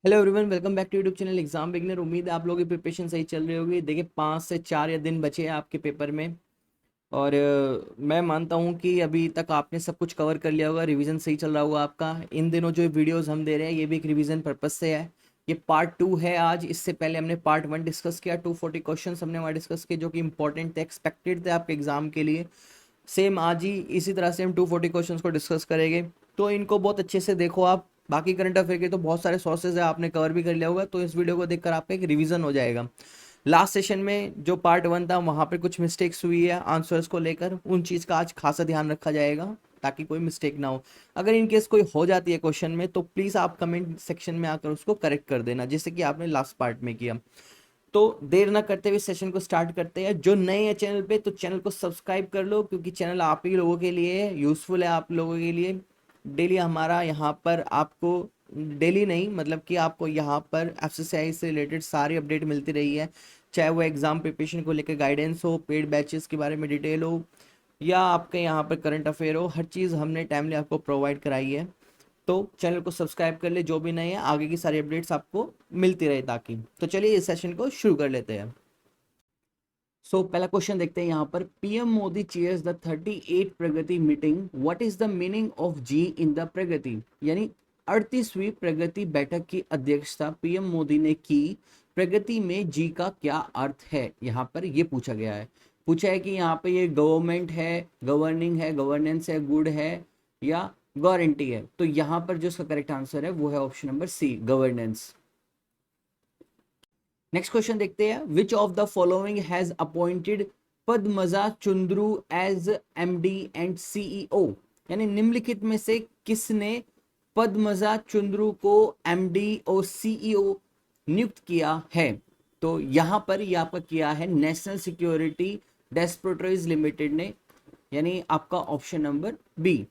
Hello everyone, welcome back to YouTube channel exam beginner. उम्मीद है आप लोगों की प्रिपरेशन सही चल रही होगी। देखिए 5 से 4 या दिन बचे हैं आपके पेपर में। और मैं मानता हूं कि अभी तक आपने सब कुछ कवर कर लिया होगा, रिवीजन सही चल रहा होगा आपका। इन दिनों जो वीडियोस हम दे रहे हैं ये भी एक रिवीजन पर्पज से है। ये पार्ट 2 है आज। इससे पहले हमने पार्ट 1 डिस्कस किया, 240 क्वेश्चन हमने वहाँ डिस्कस किए जो कि इंपॉर्टेंट थे, एक्सपेक्टेड थे आपके एग्जाम के लिए। सेम आज ही इसी तरह से हम 240 क्वेश्चंस को डिस्कस करेंगे। तो इनको बहुत अच्छे से देखो आप। बाकी करंट अफेयर के तो बहुत सारे सोर्सेज है, आपने कवर भी कर लिया होगा, तो इस वीडियो को देखकर आपका एक रिवीजन हो जाएगा। लास्ट सेशन में जो पार्ट 1 था वहाँ पे कुछ मिस्टेक्स हुई है आंसर्स को लेकर, उन चीज़ का आज खासा ध्यान रखा जाएगा ताकि कोई मिस्टेक ना हो। अगर इन केस कोई हो जाती है क्वेश्चन में तो प्लीज़ आप कमेंट सेक्शन में आकर उसको करेक्ट कर देना, जैसे कि आपने लास्ट पार्ट में किया। तो देर ना करते हुए सेशन को स्टार्ट करते हैं। जो नए हैं चैनल पे तो चैनल को सब्सक्राइब कर लो, क्योंकि चैनल आप ही लोगों के लिए यूज़फुल है, आप लोगों के लिए। डेली हमारा यहाँ पर आपको, डेली नहीं मतलब कि आपको यहाँ पर एफसीसीआई से रिलेटेड सारी अपडेट मिलती रही है। चाहे वो एग्ज़ाम प्रिपरेशन को लेकर गाइडेंस हो, पेड बैचेस के बारे में डिटेल हो, या आपके यहाँ पर करंट अफेयर हो, हर चीज़ हमने टाइमली आपको प्रोवाइड कराई है। तो चैनल को सब्सक्राइब कर ले जो भी नए हैं, आगे की सारी अपडेट्स आपको मिलती रहे ताकि। तो चलिए इस सेशन को शुरू कर लेते हैं। पहला क्वेश्चन देखते हैं यहाँ पर। PM Modi chairs the 38 Pragati meeting, what is the meaning of G in the Pragati? यानी 38वीं प्रगति बैठक की अध्यक्षता पीएम मोदी ने की, प्रगति में जी का क्या अर्थ है, यहाँ पर ये पूछा गया है। पूछा है कि यहाँ पे ये गवर्नमेंट है, गवर्निंग है, गवर्नेंस है, गुड है, या गारंटी है। तो यहाँ पर जो इसका करेक्ट आंसर है वो है option number C, governance. Next question देखते हैं। Which of the following has appointed Padmaja Chundru as MD and CEO? यानी निम्नलिखित में से किसने पद्मजा चुंद्रू को एमडी और सीईओ नियुक्त किया है? तो यहां पर ये आपका किया है नेशनल सिक्योरिटी डेस्पोटरीज लिमिटेड ने, यानी आपका option number B.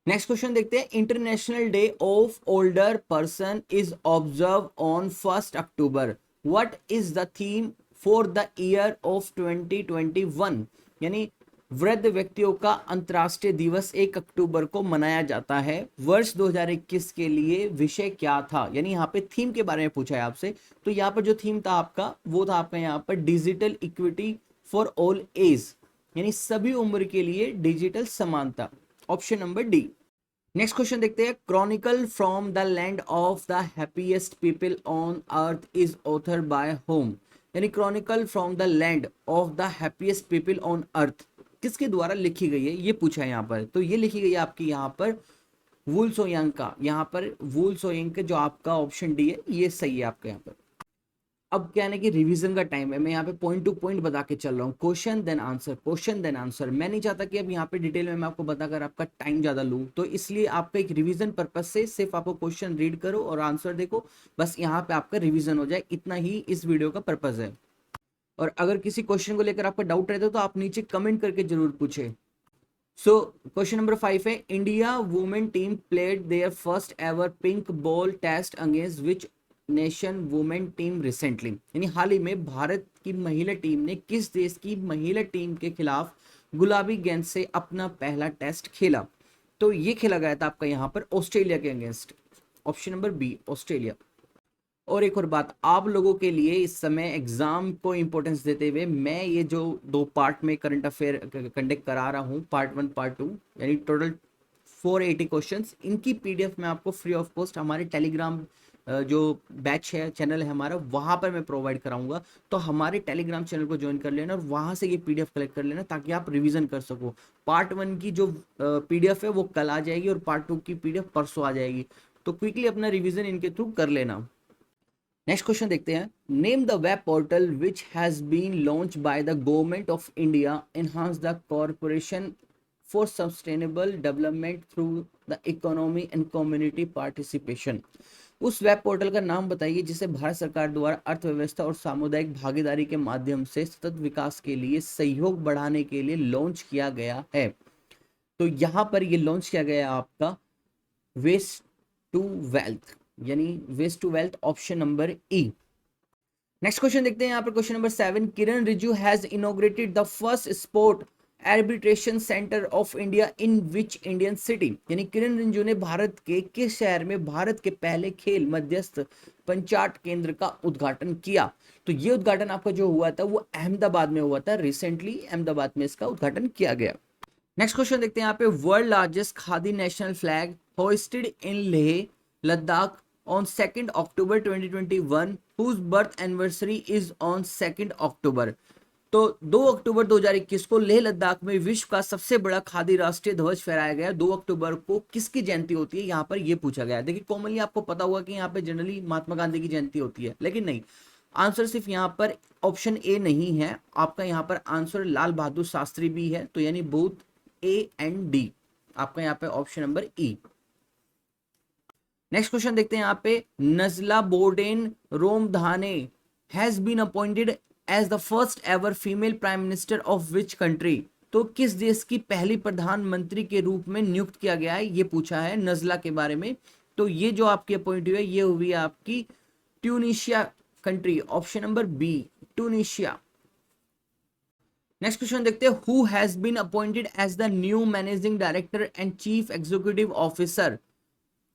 Next question देखते हैं। International day of older person is observe on 1 October, what is the theme for the year of 2021? यानी वृद्ध व्यक्तियों का अंतर्राष्ट्रीय दिवस 1 अक्टूबर को मनाया जाता है। वर्ष 2021 के लिए विषय क्या था? यानी यहाँ पे थीम के बारे में पूछा है आपसे। तो यहाँ पर जो थीम था आपका वो था आपका यहाँ पर digital equity for all age, यानी सभी उम्र के लिए डिजिटल समानता, option number D. Next question देखते हैं। Chronicle from the land of the happiest people on earth is author by home? यानी chronicle from the land of the happiest people on earth किसके द्वारा लिखी गई है, ये पूछा है यहाँ पर। तो ये लिखी गई है आपकी यहाँ पर वुल सोयांग का, यहाँ पर वुल सोयांग का जो आपका ऑप्शन डी है ये सही है आपका यहाँ पर। अब क्या है कि रिवीजन का टाइम है, मैं यहाँ पे पॉइंट टू पॉइंट बता के चल रहा हूँ, question then answer, question then answer. मैं नहीं चाहता कि अब यहाँ पे डिटेल में मैं आपको बताकर आपका टाइम ज्यादा लूँ, तो इसलिए आपका एक रिवीजन पर्पज से सिर्फ आपको क्वेश्चन रीड करो और आंसर देखो, बस यहाँ पे आपका रिवीजन हो जाए, इतना ही इस वीडियो का पर्पज है। और अगर किसी क्वेश्चन को लेकर आपका डाउट रहता है तो आप नीचे कमेंट करके जरूर पूछे। सो क्वेश्चन नंबर 5 है। India women team played their first ever pink ball test against which nation women team recently? यानी हाल ही में भारत की महिला टीम ने किस देश की महिला टीम के खिलाफ गुलाबी गेंद से अपना पहला टेस्ट खेला? तो ये खेला गया था आपका यहाँ पर ऑस्ट्रेलिया के अगेंस्ट, ऑप्शन नंबर बी, ऑस्ट्रेलिया। और एक और बात आप लोगों के लिए, इस समय एग्जाम को इंपॉर्टेंस देते हुए मैं ये जो 2 पार्ट में करंट अफेयर कंडक्ट करा रहा हूँ, पार्ट 1 पार्ट 2, यानी टोटल 480 क्वेश्चंस, इनकी पीडीएफ मैं आपको फ्री ऑफ कॉस्ट हमारे टेलीग्राम जो बैच है, चैनल है हमारा, वहां पर मैं प्रोवाइड कराऊंगा। तो हमारे टेलीग्राम चैनल को ज्वाइन कर लेना और वहां से ये पीडीएफ कलेक्ट कर लेना ताकि आप रिवीजन कर सको। पार्ट 1 की जो पीडीएफ है वो कल आ जाएगी और पार्ट 2 की पीडीएफ परसों आ जाएगी, तो क्विकली अपना रिवीजन इनके थ्रू कर लेना। नेक्स्ट क्वेश्चन देखते हैं। Name the web portal which has been launch by the government of India enhance the corporation for sustainable development through the economy and community participation? उस वेब पोर्टल का नाम बताइए जिसे भारत सरकार द्वारा अर्थव्यवस्था और सामुदायिक भागीदारी के माध्यम से सतत विकास के लिए सहयोग बढ़ाने के लिए लॉन्च किया गया है। तो यहां पर ये लॉन्च किया गया आपका वेस्ट टू वेल्थ, यानी waste to wealth, option number E. Next question देखते हैं यहाँ पर question number 7। Kiran Rijiju has inaugurated the first sport arbitration centre of India in which Indian city, यानी किरण रिजिजू ने भारत के किस शहर में भारत के पहले खेल मध्यस्थ पंचायत केंद्र का उद्घाटन किया? तो ये उद्घाटन आपका जो हुआ था वो अहमदाबाद में हुआ था, रिसेंटली अहमदाबाद में इसका उद्घाटन किया गया। नेक्स्ट क्वेश्चन देखते हैं यहाँ पे, world largest khadi national flag hoisted in Leh Ladakh on 2nd October 2021 whose birth anniversary is on 2nd October। तो 2 अक्टूबर 2021 को लेह लद्दाख में विश्व का सबसे बड़ा खादी राष्ट्रीय ध्वज फहराया गया। 2 अक्टूबर को किसकी जयंती होती है, यहाँ पर ये पूछा गया है। देखिए कॉमनली आपको पता होगा कि यहाँ पे जनरली महात्मा गांधी की जयंती होती है, लेकिन नहीं, आंसर सिर्फ यहाँ पर ऑप्शन ए नहीं है आपका, यहाँ पर आंसर लाल बहादुर शास्त्री भी है, तो यानी बोथ ए एंड डी आपका यहाँ पे option number E. Next question देखते हैं यहाँ पे, Najla Bouden Romdhane has been appointed as the first ever female prime minister of which country. तो किस देश की पहली प्रधानमंत्री के रूप में नियुक्त किया गया है, ये पूछा है नजला के बारे में। तो ये जो आपकी अपॉइंट हुई है ये हुई है आपकी Tunisia country, option number B Tunisia. Next question देखते हैं, who has been appointed as the new managing director and chief executive officer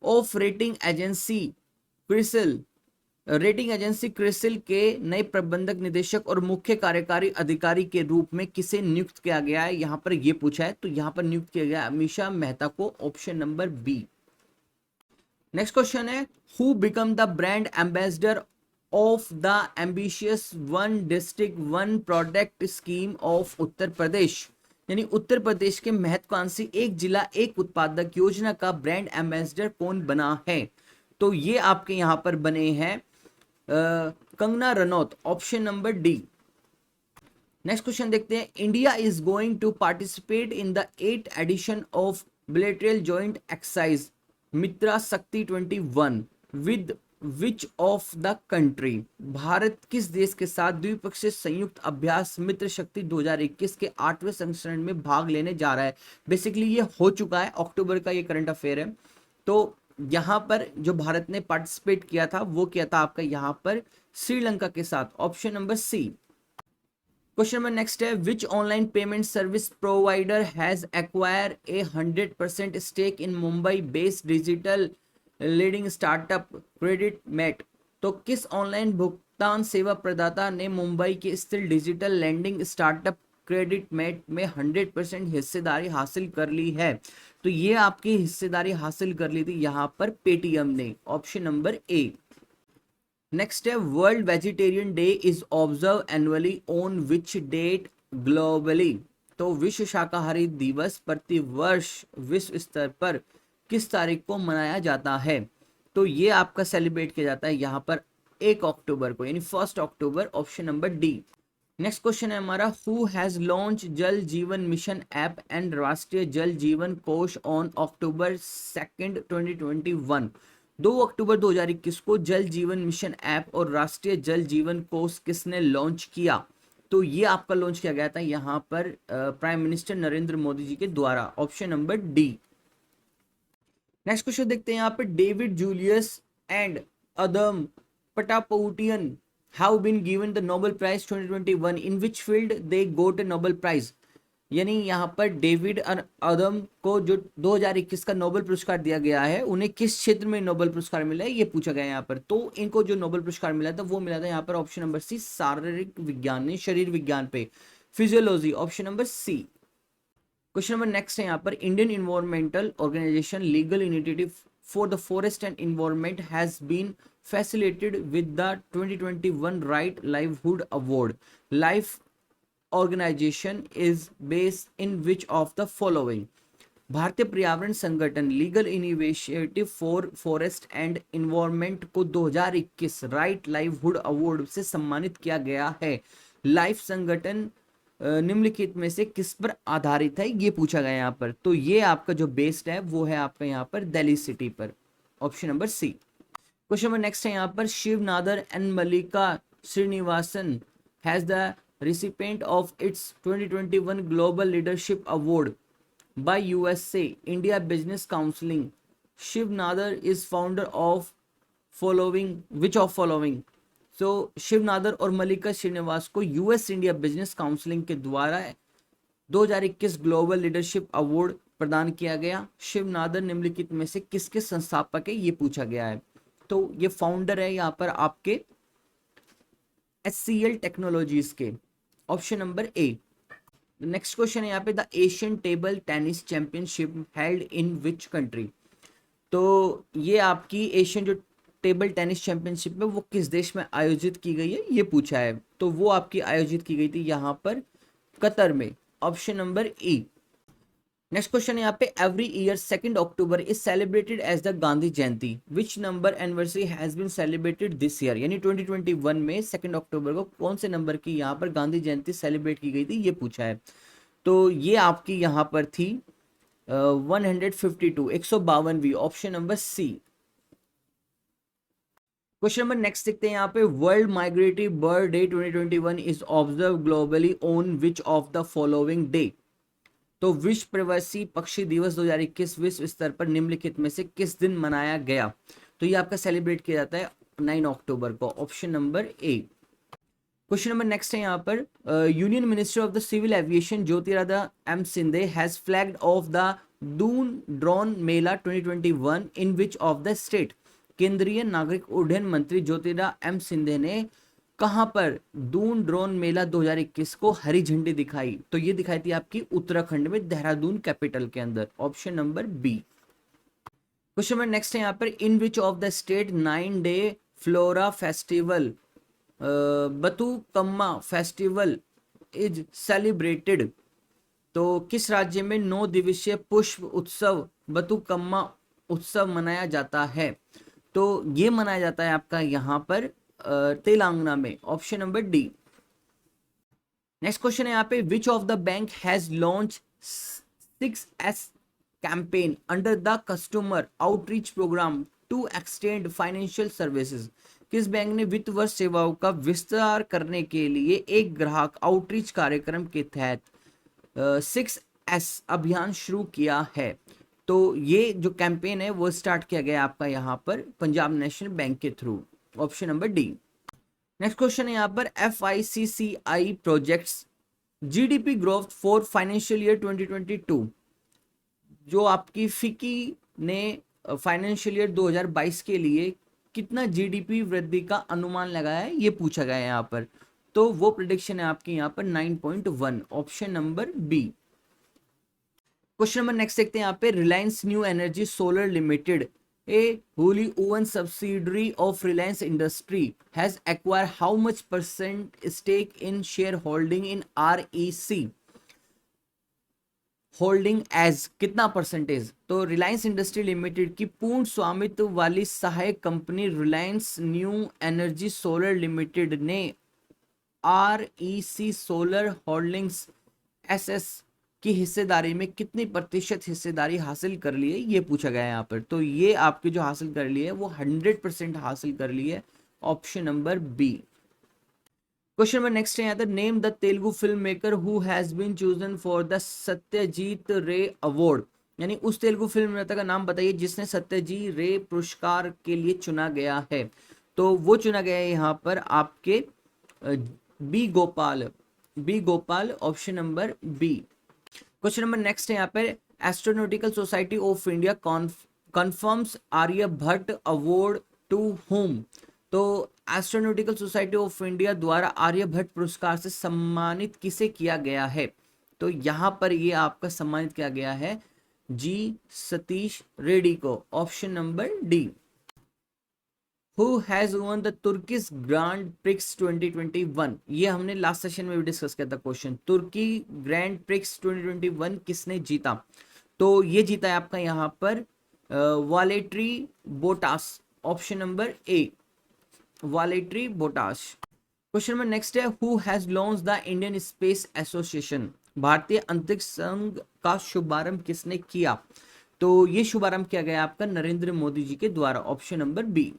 of rating agency CRISIL. Rating agency CRISIL के नए प्रबंधक निदेशक और मुख्य कार्यकारी अधिकारी के रूप में किसे नियुक्त किया गया है, यहां पर यह पूछा है। तो यहां पर नियुक्त किया गया अमीषा मेहता को, option number B. Next question है, who become the brand ambassador of the ambitious one district one product scheme of Uttar Pradesh, यानी उत्तर प्रदेश के महत्वाकांक्षी एक जिला एक उत्पादक योजना का ब्रांड एम्बेसडर कौन बना है? तो ये आपके यहां पर बने हैं Kangana Ranaut, option number D. Next question देखते हैं, India is going to participate in the 8th edition of bilateral joint exercise Mitra Shakti 21 with which of the country. Bharat किस देश के साथ द्विपक्षीय संयुक्त अभ्यास मित्र शक्ति 2021 के 8वें संस्करण में भाग लेने जा रहा है? बेसिकली ये हो चुका है, अक्टूबर का ये करंट अफेयर है। तो यहां पर जो भारत ने पार्टिसिपेट किया था वो किया था आपका यहां पर श्रीलंका के साथ, option number C. Question number next है, which online payment service provider has acquire a 100% stake in Mumbai based digital leading startup credit mate. तो किस ऑनलाइन भुगतान सेवा प्रदाता ने मुंबई के स्थिर digital lending startup credit mate में 100% हिस्सेदारी हासिल कर ली है? तो ये आपकी हिस्सेदारी हासिल कर ली थी यहाँ पर पेटीएम ने, ऑप्शन नंबर ए। नेक्स्ट है, world vegetarian day is observe annually on which date globally. तो विश्व शाकाहारी दिवस प्रतिवर्ष विश्व स्तर पर किस तारीख को मनाया जाता है? तो ये आपका सेलिब्रेट किया जाता है यहाँ पर 1 अक्टूबर को, यानी 1 अक्टूबर, option number D. Next question है हमारा, हु हैज लॉन्च जल जीवन मिशन ऐप एंड राष्ट्रीय जल जीवन कोष ऑन अक्टूबर 2 2021। 2 अक्टूबर 2021 को जल जीवन मिशन ऐप और राष्ट्रीय जल जीवन कोष किसने लॉन्च किया? तो ये आपका लॉन्च किया गया था यहाँ पर प्राइम मिनिस्टर नरेंद्र मोदी जी के द्वारा, option number D. Next question देखते हैं यहाँ पे, David Julius and Ardem Patapoutian have been given the Nobel Prize 2021 in which field they got a Nobel Prize। यानी यहाँ पर डेविड और अदम को जो 2021 का नोबेल पुरस्कार दिया गया है, उन्हें किस क्षेत्र में नोबेल पुरस्कार मिला है ये पूछा गया है यहाँ पर। तो इनको जो नोबेल पुरस्कार मिला था वो मिला था यहाँ पर ऑप्शन नंबर सी, शारीरिक विज्ञान, शरीर विज्ञान पे, physiology, option number C. Question number next है यहाँ पर, Indian environmental organisation legal initiative for the forest and environment has been facilitated with the 2021 Right Livelihood Award. Life organization is based in which of the following? भारतीय पर्यावरण संगठन legal initiative for forest and environment को 2021 right livelihood award से सम्मानित किया गया है। Life संगठन निम्नलिखित में से किस पर आधारित है ये पूछा गया यहाँ पर। तो ये आपका जो बेस्ड है वो है आपका यहाँ पर दिल्ली सिटी पर, option number C. Question number next है यहाँ पर, Shiv Nadar and Mallika Srinivasan has the recipient of its 2021 global leadership award by USA India business counselling. Shiv Nadar is founder of following which of following. तो शिव नादर और मल्लिका श्रीनिवास को यूएस इंडिया बिजनेस काउंसिलिंग के द्वारा 2021 global leadership award प्रदान किया गया। शिव नादर निम्नलिखित में से किसके संस्थापक है, ये पूछा गया है। तो ये फाउंडर है यहाँ पर आपके HCL टेक्नोलॉजीज के, option number A. Next question है यहाँ पे, the Asian table tennis championship held in which country. तो ये आपकी एशियन जो टेबल टेनिस चैंपियनशिप है वो किस देश में आयोजित की गई है, ये पूछा है। तो वो आपकी आयोजित की गई थी यहाँ पर कतर में, option number E. Next question है यहाँ पे, every year 2 October is celebrated as the Gandhi Jayanti, which number anniversary has been celebrated this year. यानी 2021 में 2 अक्टूबर को कौन से नंबर की यहाँ पर गांधी जयंती सेलिब्रेट की गई थी, ये पूछा है। तो ये आपकी यहाँ पर थी 152 152वीं, option number C. Question number next देखते हैं यहाँ पे, world migratory bird day 2021 is observe globally on which of the following day. तो विश्व प्रवासी पक्षी दिवस 2021 विश्व स्तर पर निम्नलिखित में से किस दिन मनाया गया। तो ये आपका सेलिब्रेट किया जाता है 9 अक्टूबर को, option number A. Question number next है यहाँ पर, union minister of the civil aviation Jyotiraditya M Scindia has flagged off the Doon drone mela 2021 in which of the state. केंद्रीय नागरिक उड्डयन मंत्री ज्योतिरादित्य एम सिंधे ने कहां पर दून ड्रोन मेला 2021 को हरी झंडी दिखाई। तो ये दिखाई थी आपकी उत्तराखंड में, देहरादून कैपिटल के अंदर, option number B. Question number next है यहाँ पर, in which of the state 9-day flora festival Bathukamma festival is celebrated. तो किस राज्य में 9 दिवसीय पुष्प उत्सव बतुकम्मा उत्सव मनाया जाता है। तो ये मनाया जाता है आपका यहाँ पर तेलंगाना में, option number D. Next question है यहाँ पे, which of the bank has launch 6S campaign under the customer outreach programme to extend financial services. किस बैंक ने वित्त वर्ष सेवाओं का विस्तार करने के लिए एक ग्राहक आउटरीच कार्यक्रम के तहत 6S अभियान शुरू किया है। तो ये जो कैंपेन है वो स्टार्ट किया गया आपका यहाँ पर पंजाब नेशनल बैंक के through, option number D. Next question है यहाँ पर, FICCI projects GDP growth for financial year 2022। जो आपकी फिकी ने फाइनेंशियल ईयर 2022 के लिए कितना GDP वृद्धि का अनुमान लगाया है, ये पूछा गया है यहाँ पर। तो वो प्रेडिक्शन है आपकी यहाँ पर 9.1, option number B. Question number next देखते हैं यहाँ पे, Reliance new energy solar limited a wholly owned subsidiary of Reliance Industry has acquired how much % stake in shareholding in REC holding AS, कितना परसेंटेज। तो रिलायंस इंडस्ट्री लिमिटेड की पूर्ण स्वामित्व वाली सहायक company Reliance new energy solar limited ने REC सोलर होल्डिंग्स SS की हिस्सेदारी में कितनी प्रतिशत हिस्सेदारी हासिल कर ली है, ये पूछा गया है यहाँ पर। तो ये आपकी जो हासिल कर ली है वो 100% हासिल कर ली है, option number B. Question number next है यहाँ पर, name the Telugu film maker who has been chosen for the Satyajit Ray award. यानी उस तेलुगु फिल्म निर्माता का नाम बताइए जिसने सत्यजीत रे पुरस्कार के लिए चुना गया है। तो वो चुना गया है यहाँ पर आपके B Gopal, option number B. Question number next है यहाँ पर, astronautical society of India confirms Aryabhatta award to whom. तो एस्ट्रोनॉटिकल सोसाइटी ऑफ इंडिया द्वारा आर्यभट्ट पुरस्कार से सम्मानित किसे किया गया है। तो यहाँ पर ये आपका सम्मानित किया गया है जी सतीश रेड्डी को, option number D. Who has won the Turkish Grand Prix 2021? ये हमने लास्ट सेशन में भी डिस्कस किया था क्वेश्चन, तुर्की ग्रैंड प्रिक्स 2021 किसने जीता। तो ये जीता है आपका यहाँ पर Valtteri Bottas, option number A, Valtteri Bottas. Question number next है, who has launch the Indian space association. भारतीय अंतरिक्ष संघ का शुभारंभ किसने किया। तो ये शुभारंभ किया गया आपका नरेंद्र मोदी जी के द्वारा, option number B.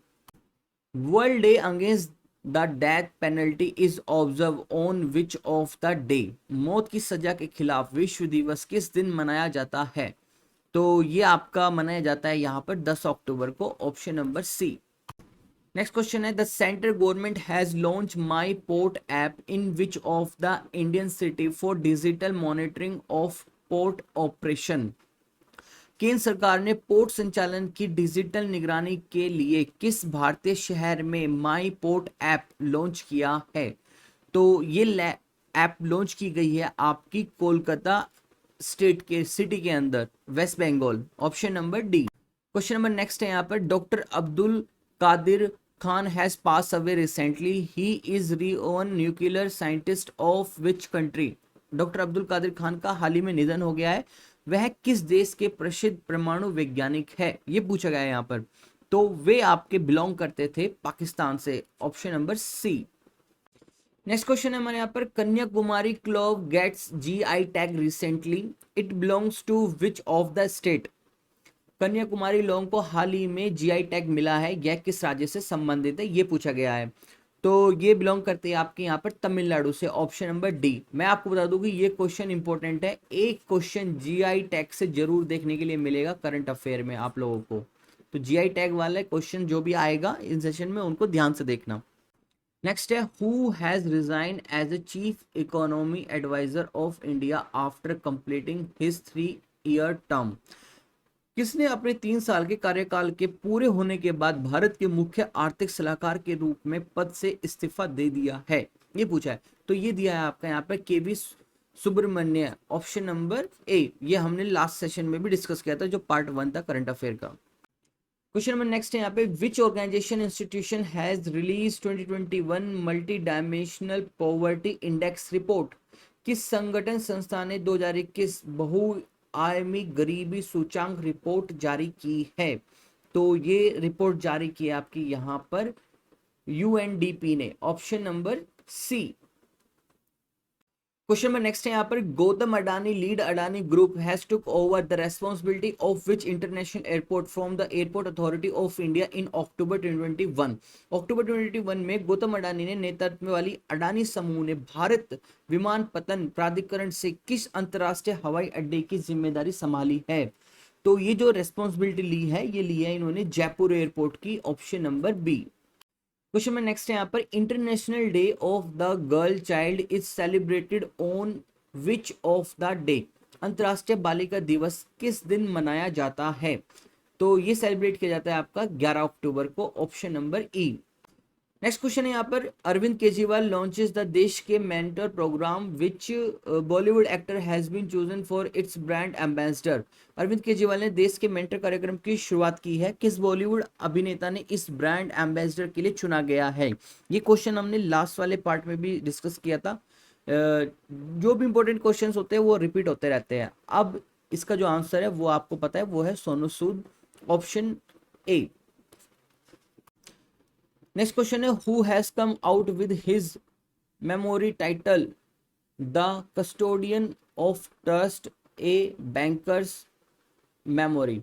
World day against the death penalty is observe on which of the day. मौत की सजा के खिलाफ विश्व दिवस किस दिन मनाया जाता है। तो ये आपका मनाया जाता है यहाँ पर 10 अक्टूबर को, option number C. Next question है the central government has launch my port app in which of the Indian city for digital monitoring of port operation. केंद्र सरकार ने पोर्ट संचालन की डिजिटल निगरानी के लिए किस भारतीय शहर में माई पोर्ट ऐप लॉन्च किया है? तो ये ऐप लॉन्च की गई है आपकी कोलकाता स्टेट के सिटी के अंदर, West Bengal, option number D. Question number next है यहाँ पर doctor Abdul Qadeer Khan has pass away recently, he is renowned nuclear scientist of which country. Doctor Abdul Qadeer Khan का हाल ही में निधन हो गया है, वह किस देश के प्रसिद्ध परमाणु वैज्ञानिक है, ये पूछा गया है यहाँ पर। तो वे आपके बिलोंग करते थे पाकिस्तान से, option number C. Next question है हमारे यहाँ पर Kanyakumari clove gets GI tag recently, it belongs to which of the state. Kanyakumari लौंग को हाल ही में जीआई टैग मिला है, यह किस राज्य से संबंधित है, ये पूछा गया है। तो ये बिलोंग करते हैं आपके यहाँ पर तमिलनाडु से, ऑप्शन नंबर डी। मैं आपको बता दूं कि ये क्वेश्चन इंपॉर्टेंट है, एक क्वेश्चन जीआई टैग से जरूर देखने के लिए मिलेगा करंट अफेयर में आप लोगों को। तो जीआई टैग वाला क्वेश्चन जो भी आएगा इन सेशन में उनको ध्यान से देखना। नेक्स्ट है who has resign as a chief economy adviser of India after completing his 3-year term. किसने अपने 3 साल के कार्यकाल के पूरे होने के बाद भारत के मुख्य आर्थिक सलाहकार के रूप में पद से इस्तीफा दे दिया है, ये पूछा है। तो ये दिया है आपका यहाँ पर केवी सुब्रमण्य, ऑप्शन नंबर ए। ये हमने लास्ट सेशन में भी डिस्कस किया था जो पार्ट 1 था करंट अफेयर का। क्वेश्चन नंबर नेक्स्ट है यहाँ पे which organisation institution has release 2021 multi dimensional poverty index report. किस संगठन संस्था ने 2021 बहुआयामी गरीबी सूचांक रिपोर्ट जारी की है? तो ये रिपोर्ट जारी की है आपकी यहाँ पर यूएनडीपी ने, option number C. Question number next है यहाँ पर Gautam Adani lead Adani group has took over the responsibility of which international airport from the airport authority of India in October 2021। अक्टूबर 2021 में गौतम अडानी ने नेतृत्व वाली अडानी समूह ने भारत विमानपत्तन प्राधिकरण से किस अंतरराष्ट्रीय हवाई अड्डे की जिम्मेदारी संभाली है? तो ये जो रेस्पॉन्सिबिलिटी ली है ये ली है इन्होंने जयपुर एयरपोर्ट की, ऑप्शन नंबर बी। क्वेश्चन में नेक्स्ट है यहाँ पर international day of the girl child is celebrated on which of the day. अंतरराष्ट्रीय बालिका दिवस किस दिन मनाया जाता है? तो ये सेलिब्रेट किया जाता है आपका 11 अक्टूबर को, option number E. Next question है यहाँ पर अरविंद केजरीवाल लॉन्चेस द देश के mentor program which Bollywood actor has been chosen for its brand ambassador. Arvind Kejriwal ने देश के मेंटर कार्यक्रम की शुरुआत की है, किस बॉलीवुड अभिनेता ने इस ब्रांड एम्बेसडर के लिए चुना गया है? ये क्वेश्चन हमने लास्ट वाले पार्ट में भी डिस्कस किया था। जो भी इंपॉर्टेंट क्वेश्चंस होते हैं वो रिपीट होते रहते हैं। अब इसका जो आंसर है वो आपको पता है, वो है Sonu Sood, option A. Next question है who has come out with his memory title the custodian of trust a banker's memory.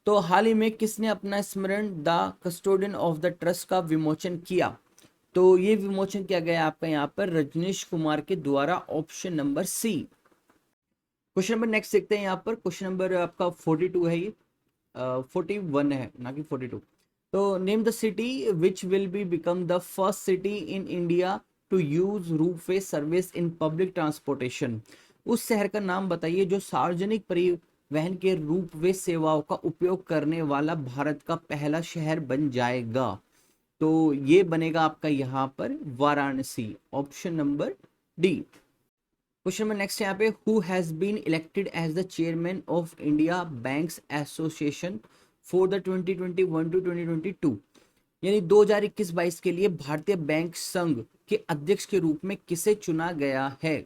तो हाल ही में किसने अपना स्मरण the custodian of the trust का विमोचन किया? तो ये विमोचन किया गया आपका यहाँ पर रजनीश कुमार के द्वारा, option number C. Question number next देखते हैं यहाँ पर, क्वेश्चन नंबर आपका 42 है, ये 41 है ना कि 42। तो name the city which will be become the first city in India to use ropeway service in public transportation. उस शहर का नाम बताइए जो सार्वजनिक परिवहन के रोपवे सेवाओं का उपयोग करने वाला भारत का पहला शहर बन जाएगा। तो ये बनेगा आपका यहाँ पर Varanasi, option number D. Question number next यहाँ पे who has been elected as the chairman of India banks association for the 2021 to 2022। यानी 2021-22 के लिए भारतीय बैंक संघ के अध्यक्ष के रूप में किसे चुना गया है?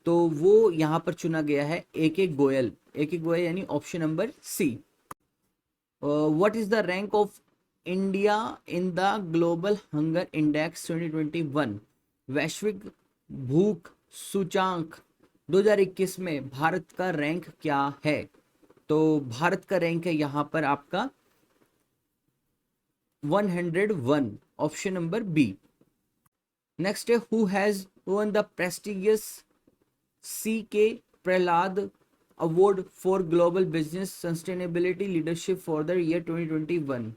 तो वो यहाँ पर चुना गया है AK गोयल, AK गोयल यानी option number C. What is the rank of India in the global hunger index 2021? वैश्विक भूख सूचांक 2021 में भारत का रैंक क्या है? तो भारत का रैंक है यहाँ पर आपका 101, ऑप्शन नंबर बी। नेक्स्ट है who has won the prestigious CK Prahalad award for global business sustainability leadership for the year 2021।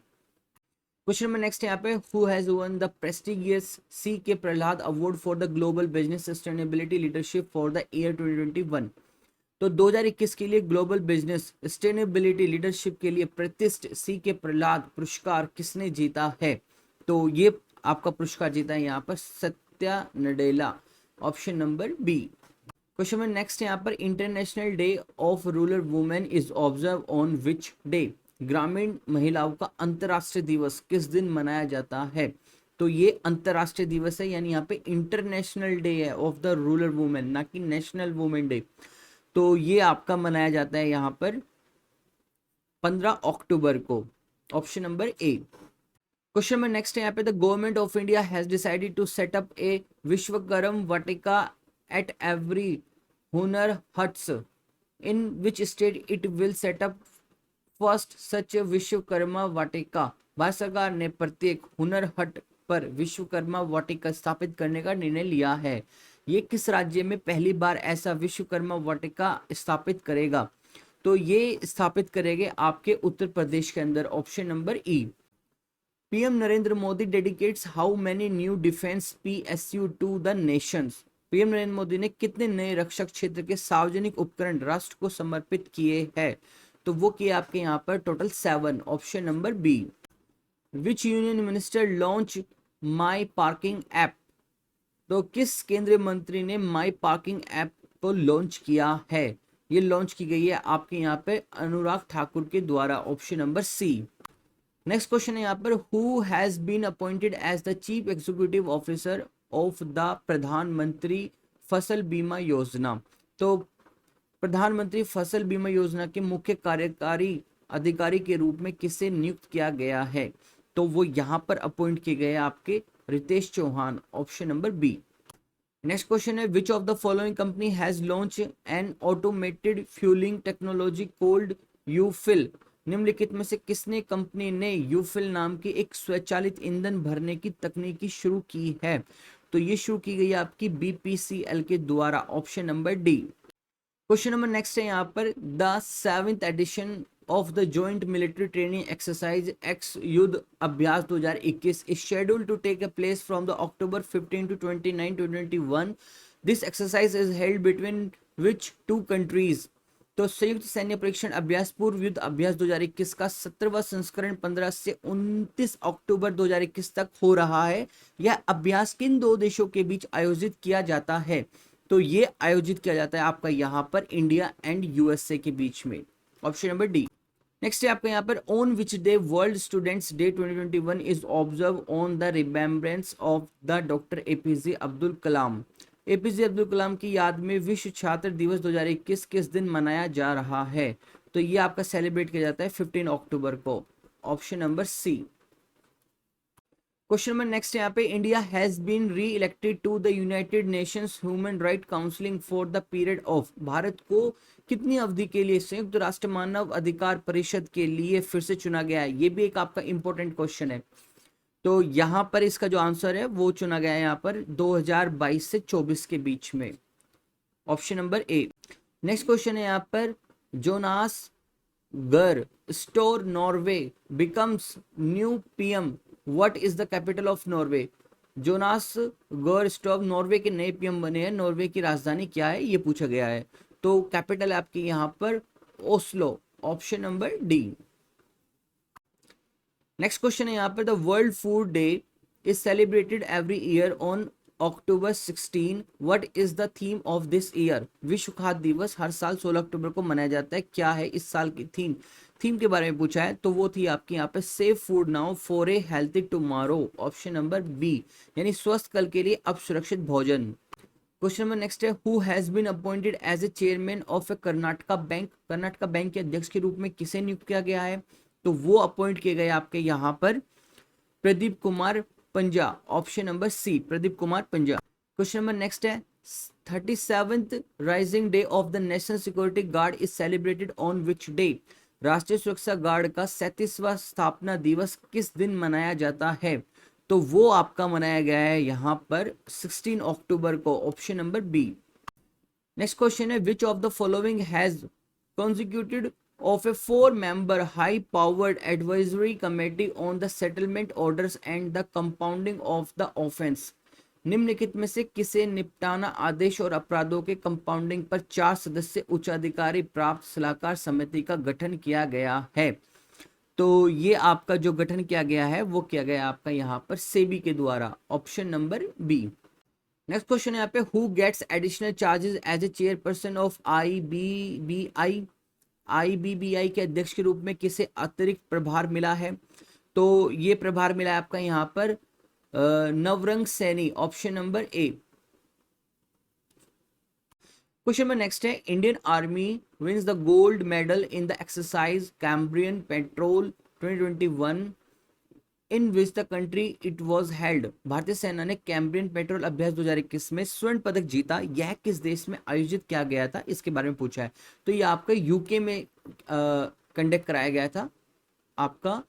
Question number next यहाँ पे, who has won the prestigious C K Prahalad award for the global business sustainability leadership for the year 2021। तो 2021 के लिए global business sustainability leadership के लिए प्रतिष्ठित सी K Prahlad पुरस्कार किसने जीता है? तो ये आपका पुरस्कार जीता है यहाँ पर Satya Nadella, option number B. Question number next यहाँ पर, international day of rural women is observe on which day? ग्रामीण महिलाओं का अंतर्राष्ट्रीय दिवस किस दिन मनाया जाता है? तो ये अंतर्राष्ट्रीय दिवस है, यानी यहाँ पे इंटरनेशनल डे है ऑफ द रूरल वुमेन, ना कि नेशनल वुमेन डे। तो ये आपका मनाया जाता है यहाँ पर 15 अक्टूबर को, option number A. Question number next है यहाँ पे, the government of India has decided to set up a Vishwakarma Vatika at every Hunar Haats, in which state it will set up first such Vishwakarma Vatika? भारत सरकार ने प्रत्येक हुनर हट पर विश्वकर्मा वाटिका स्थापित करने का निर्णय लिया है। ये किस राज्य में पहली बार ऐसा विश्वकर्मा वाटिका स्थापित करेगा? तो ये स्थापित करेंगे आपके उत्तर प्रदेश के अंदर, option number E. PM Narendra Modi dedicates how many new defence PSU to the nations? PM Narendra Modi ने कितने नए रक्षक क्षेत्र के सार्वजनिक उपकरण राष्ट्र को समर्पित किए हैं? तो वो किए आपके यहाँ पर total 7, option number B. Which union minister launch my parking app? तो किस केंद्रीय मंत्री ने माई पार्किंग ऐप को लॉन्च किया है? ये लॉन्च की गई है आपके यहाँ पे अनुराग ठाकुर के द्वारा, option number C. Next question है यहाँ पर, who has been appointed as the chief executive officer of the Pradhan Mantri Fasal बीमा योजना? तो प्रधानमंत्री फसल बीमा योजना के मुख्य कार्यकारी अधिकारी के रूप में किसे नियुक्त किया गया है? तो वो यहाँ पर अपॉइंट किए गए आपके Ritesh Chauhan, option number B. Next question है, which of the following company has launch an automated fuelling technology called UFill? निम्नलिखित में से किसने कंपनी ने यूफिल नाम की एक स्वचालित ईंधन भरने की तकनीकी शुरू की है? तो ये शुरू की गई आपकी बीपीसीएल के द्वारा, option number D. Question number next है यहाँ पर, the 7th edition of the joint military training exercise ex Yudh Abhyas 2021 is scheduled to take a place from the October 15 to 29, 2021. This exercise is held between which two countries? तो संयुक्त सैन्य परीक्षण अभ्यास पूर्व युद्ध अभ्यास 2021 का 17वां संस्करण 15 से 29 अक्टूबर 2021 तक हो रहा है। यह अभ्यास किन दो देशों के बीच आयोजित किया जाता है? तो ये आयोजित किया जाता है आपका यहाँ पर इंडिया एंड यूएसए के बीच में, ऑप्शन नंबर डी। नेक्स्ट है आपका यहाँ पर, on which day world students day 2021 is observe on the remembrance of the doctor APJ Abdul Kalam? APJ Abdul Kalam की याद में विश्व छात्र दिवस 2021 किस दिन मनाया जा रहा है? तो ये आपका सेलिब्रेट किया जाता है 15 अक्टूबर को, option number C. Question number next यहाँ पे, India has been reelected to the United Nations human right counselling for the period of? भारत को कितनी अवधि के लिए संयुक्त राष्ट्र मानव अधिकार परिषद के लिए फिर से चुना गया है? ये भी एक आपका इंपॉर्टेंट क्वेश्चन है। तो यहाँ पर इसका जो आंसर है वो चुना गया है यहाँ पर 2022 से 24 के बीच में, option number A. Next question है यहाँ पर, जोनास गर store Norway becomes new PM, what is the capital of Norway? Jonas गर स्टोव नॉर्वे के नए पीएम बने हैं, नॉर्वे की राजधानी क्या है ये पूछा गया है। तो कैपिटल आपकी यहाँ पर Oslo, option number D. Next question है यहाँ पर, the world food day is celebrated every year on October 16. What is the theme of this year? विश्व खाद्य दिवस हर साल 16 अक्टूबर को मनाया जाता है, क्या है इस साल की थीम? थीम के बारे में पूछा है, तो वो थी आपकी यहाँ पे save food now for a healthy tomorrow, option number B, यानी स्वस्थ कल के लिए अब सुरक्षित भोजन। क्वेश्चन नंबर नेक्स्ट है, who has been appointed as a chairman of a Karnataka bank? Karnataka bank के अध्यक्ष के रूप में किसे नियुक्त किया गया है? तो वो अपॉइंट किए गए आपके यहाँ पर Pradeep Kumar Panja, option number C, Pradeep Kumar Panja. Question number next है, 37th rising day of the national security guard is celebrated on which day? राष्ट्रीय सुरक्षा गार्ड का 37वां स्थापना दिवस किस दिन मनाया जाता है? तो वो आपका मनाया गया है यहाँ पर 16 अक्टूबर को, option number B. Next question है, which of the following has constituted of a 4-member high-powered advisory committee on the settlement orders and the compounding of the offense. निम्नलिखित में से किसे निपटाना आदेश और अपराधों के कंपाउंडिंग पर 4 सदस्य उच्चाधिकारी प्राप्त सलाहकार समिति का गठन किया गया है? तो ये आपका जो गठन किया गया है वो किया गया आपका यहाँ पर सेबी के द्वारा, option number B. Next question है यहाँ पे, who gets additional charges as a chairperson of IBBI? IBBI के अध्यक्ष के रूप में किसे अतिरिक्त प्रभार मिला है? तो ये प्रभार मिला है आपका यहाँ पर Navrang Saini, option number A. Question number next है, Indian army wins the gold medal in the exercise Cambrian patrol 2021 in which the country it was held? भारतीय सेना ने कैम्ब्रियन पेट्रोल अभ्यास 2021 में स्वर्ण पदक जीता, यह किस देश में आयोजित किया गया था, इसके बारे में पूछा है। तो ये आपका यूके में कंडक्ट कराया गया था आपका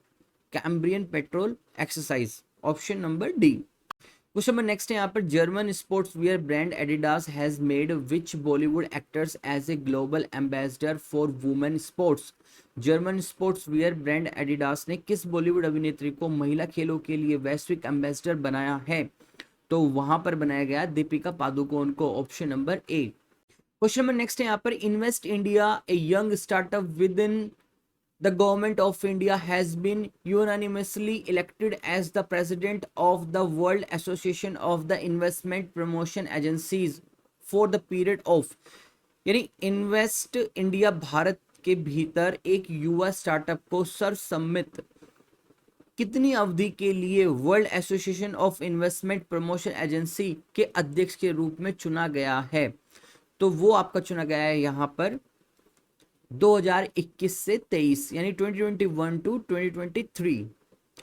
Cambrian patrol exercise, option number D. Question number next है यहाँ पर, German sports wear brand Adidas has made which Bollywood actors as a global ambassador for women sports? German sports wear brand Adidas ने किस बॉलीवुड अभिनेत्री को महिला खेलों के लिए वैश्विक एम्बेसडर बनाया है? तो वहां पर बनाया गया दीपिका पादुकोण को, option number A. Question number next है यहाँ पर, invest India a young startup with in the government of India has been unanimously elected as the president of the World Association of the Investment Promotion Agencies for the period of, यानी invest India Bharat के भीतर एक युवा startup को सर्वसम्मत कितनी अवधि के लिए world association of investment promotion agency के अध्यक्ष के रूप में चुना गया है? तो वो आपका चुना गया है यहाँ पर 2021 से 23, यानी 2021 to 2023,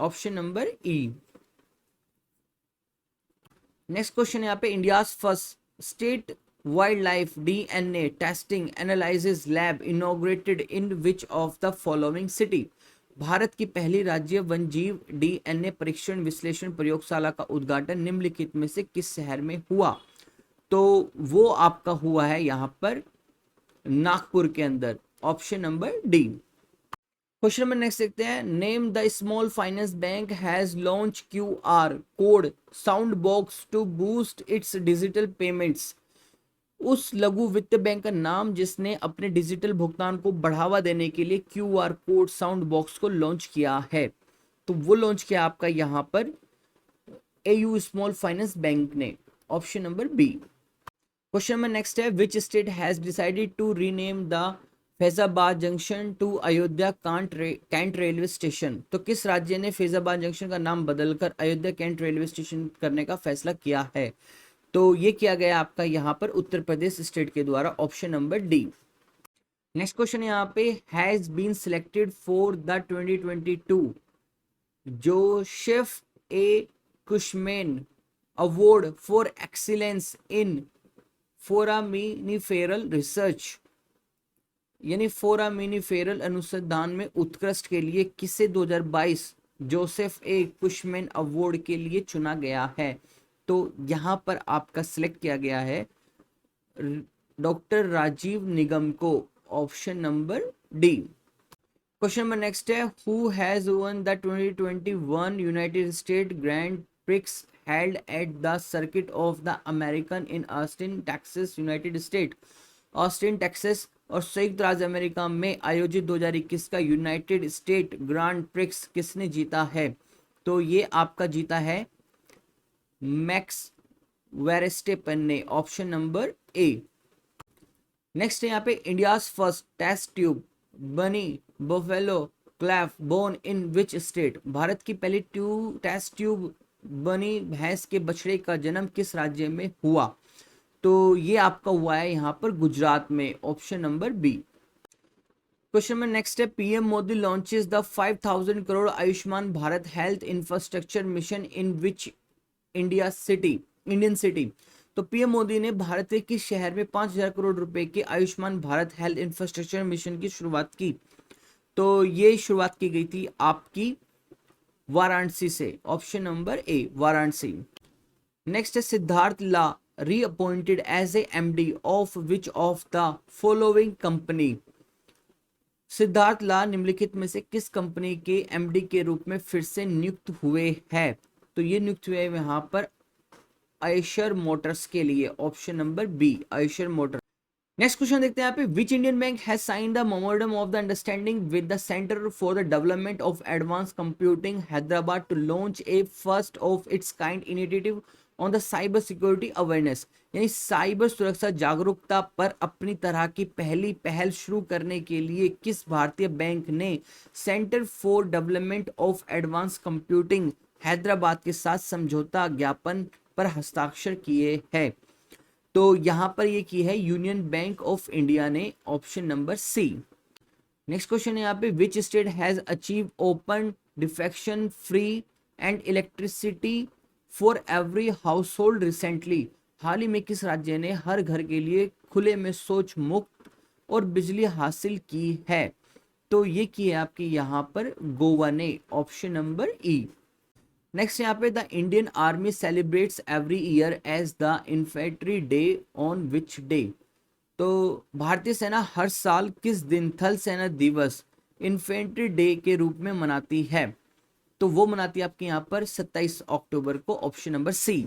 option number E. Next question यहाँ पे, India's first state wildlife DNA testing analysis lab inaugurated in which of the following city? भारत की पहली राज्य वन्यजीव डीएनए परीक्षण विश्लेषण प्रयोगशाला का उद्घाटन निम्नलिखित में से किस शहर में हुआ? तो वो आपका हुआ है यहाँ पर नागपुर के अंदर, option number D. Question number next देखते हैं, name the small finance bank has launch QR code sound box to boost its digital payments? उस लघु वित्त बैंक का नाम जिसने अपने डिजिटल भुगतान को बढ़ावा देने के लिए क्यूआर कोड साउंड बॉक्स को लॉन्च किया है? तो वो लॉन्च किया आपका यहाँ पर एयू स्मॉल फाइनेंस बैंक ने, option number B. Question number next है, which state has decided to rename the Faizabad junction to Ayodhya cantt railway station? तो किस राज्य ने फैजाबाद जंक्शन का नाम बदलकर अयोध्या कैंट रेलवे स्टेशन करने का फैसला किया है? तो ये किया गया आपका यहाँ पर उत्तर प्रदेश स्टेट के द्वारा, option number D. Next question यहाँ पे, has been selected for the 2022 Joseph A Cushman award for excellence in foraminiferal research, यानी फोरामिनिफेरल अनुसंधान में उत्कृष्ट के लिए किसे 2022 जोसेफ ए कुशमैन अवार्ड के लिए चुना गया है? तो यहाँ पर आपका सिलेक्ट किया गया है डॉक्टर राजीव निगम को, option number D. Question number next है, who has won the 2021 United State grand prix held at the circuit of the American in Austin, Texas, United state? Austin Texas और संयुक्त राज्य अमेरिका में आयोजित 2021 का यूनाइटेड स्टेट ग्रांड प्रिक्स किसने जीता है? तो ये आपका जीता है मैक्स वेरस्टेपन ने, ऑप्शन नंबर ए। नेक्स्ट है यहाँ पे, इंडियाज फर्स्ट टेस्ट ट्यूब बनी buffalo क्लैफ bone in which state? Bharat की पहली टेस्ट ट्यूब बनी भैंस के बछड़े का जन्म किस राज्य में हुआ? तो ये आपका हुआ है यहाँ पर गुजरात में, ऑप्शन नंबर बी। क्वेश्चन में नेक्स्ट है, PM Modi launches the 5000 crore Ayushman Bharat health infrastructure mission in which Indian city? तो पीएम मोदी ने भारत के किस शहर में 5000 करोड़ रुपए के Ayushman Bharat health infrastructure mission की शुरुआत की? तो ये शुरुआत की गई थी आपकी वाराणसी से, ऑप्शन नंबर ए वाराणसी। नेक्स्ट है, सिद्धार्थ ला reappointed as a MD of which of the following company? Siddharth Lal निम्नलिखित में से किस कंपनी के एमडी के रूप में फिर से नियुक्त हुए हैं? तो ये नियुक्त हुए यहाँ पर आयशर मोटर्स के लिए, option number B Eicher motor. Next question देखते हैं यहाँ पे, which Indian bank has signed the memorandum of the understanding with the centre for the development of advance computing Hyderabad to launch a first of its kind initiative on the cyber security awareness, यानी cyber सुरक्षा जागरूकता पर अपनी तरह की पहली पहल शुरू करने के लिए किस भारतीय बैंक ने centre for development of advance computing Hyderabad के साथ समझौता ज्ञापन पर हस्ताक्षर किए हैं? तो यहां पर ये की है यूनियन बैंक ऑफ इंडिया ने, option number C. Next question है यहाँ पे, which state has achieve open defecation free and electricity for every household recently, हाल ही में किस राज्य ने हर घर के लिए खुले में शौच मुक्त और बिजली हासिल की है? तो ये की है आपकी यहाँ पर गोवा ने, ऑप्शन नंबर ई। नेक्स्ट यहाँ पे, the Indian army celebrates every year as the infantry day on which day, तो भारतीय सेना हर साल किस दिन थल सेना दिवस इन्फेंट्री डे के रूप में मनाती है? तो वो मनाती है आपके यहाँ पर 27 अक्टूबर को, option number C.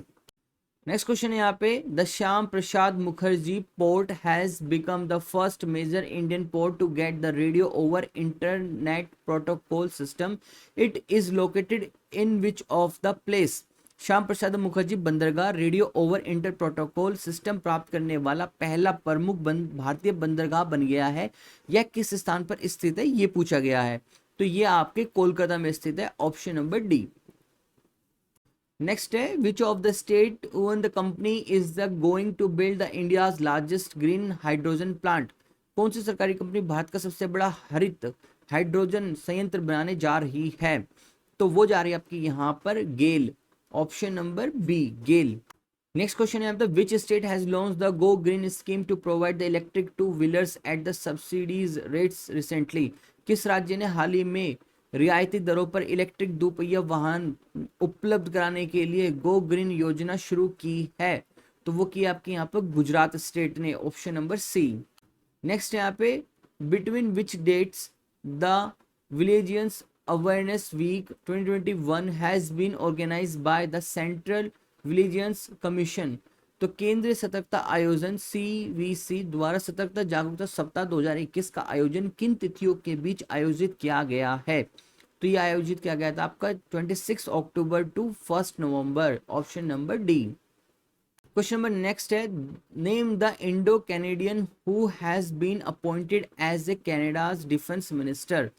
Next question है यहाँ पे, the Shyam Prasad Mukherjee port has become the first major Indian port to get the radio over internet protocol system, it is located in which of the place? Shyam Prasad Mukherjee बंदरगाह radio over inter protocol system प्राप्त करने वाला पहला प्रमुख भारतीय बंदरगाह बन गया है, यह किस स्थान पर स्थित है ये पूछा गया है? तो ये आपके कोलकाता में स्थित है, ऑप्शन नंबर डी। नेक्स्ट है, which of the state own the company is the going to build the India's largest green hydrogen plant, कौन सी सरकारी कंपनी भारत का सबसे बड़ा हरित हाइड्रोजन संयंत्र बनाने जा रही है? तो वो जा रही है आपकी यहाँ पर GAIL, option number B GAIL. Next question है, which state has launch the go green scheme to provide the electric two wheelers at the subsidies rates recently, किस राज्य ने हाल ही में रियायती दरों पर इलेक्ट्रिक दोपहिया वाहन उपलब्ध कराने के लिए गो ग्रीन योजना शुरू की है? तो वो की आपके यहाँ पर गुजरात स्टेट ने, ऑप्शन नंबर सी। नेक्स्ट यहाँ पे, between which dates the vigilance awareness week 2021 has been organised by the central vigilance commission, तो केंद्रीय सतर्कता आयोजन CVC द्वारा सतर्कता जागरूकता सप्ताह 2021 का आयोजन किन तिथियों के बीच आयोजित किया गया है? तो ये आयोजित किया गया था आपका 26 October to 1 November, option number D. Question number next है, name the Indo Canadian who has been appointed as a Canada's defence minister,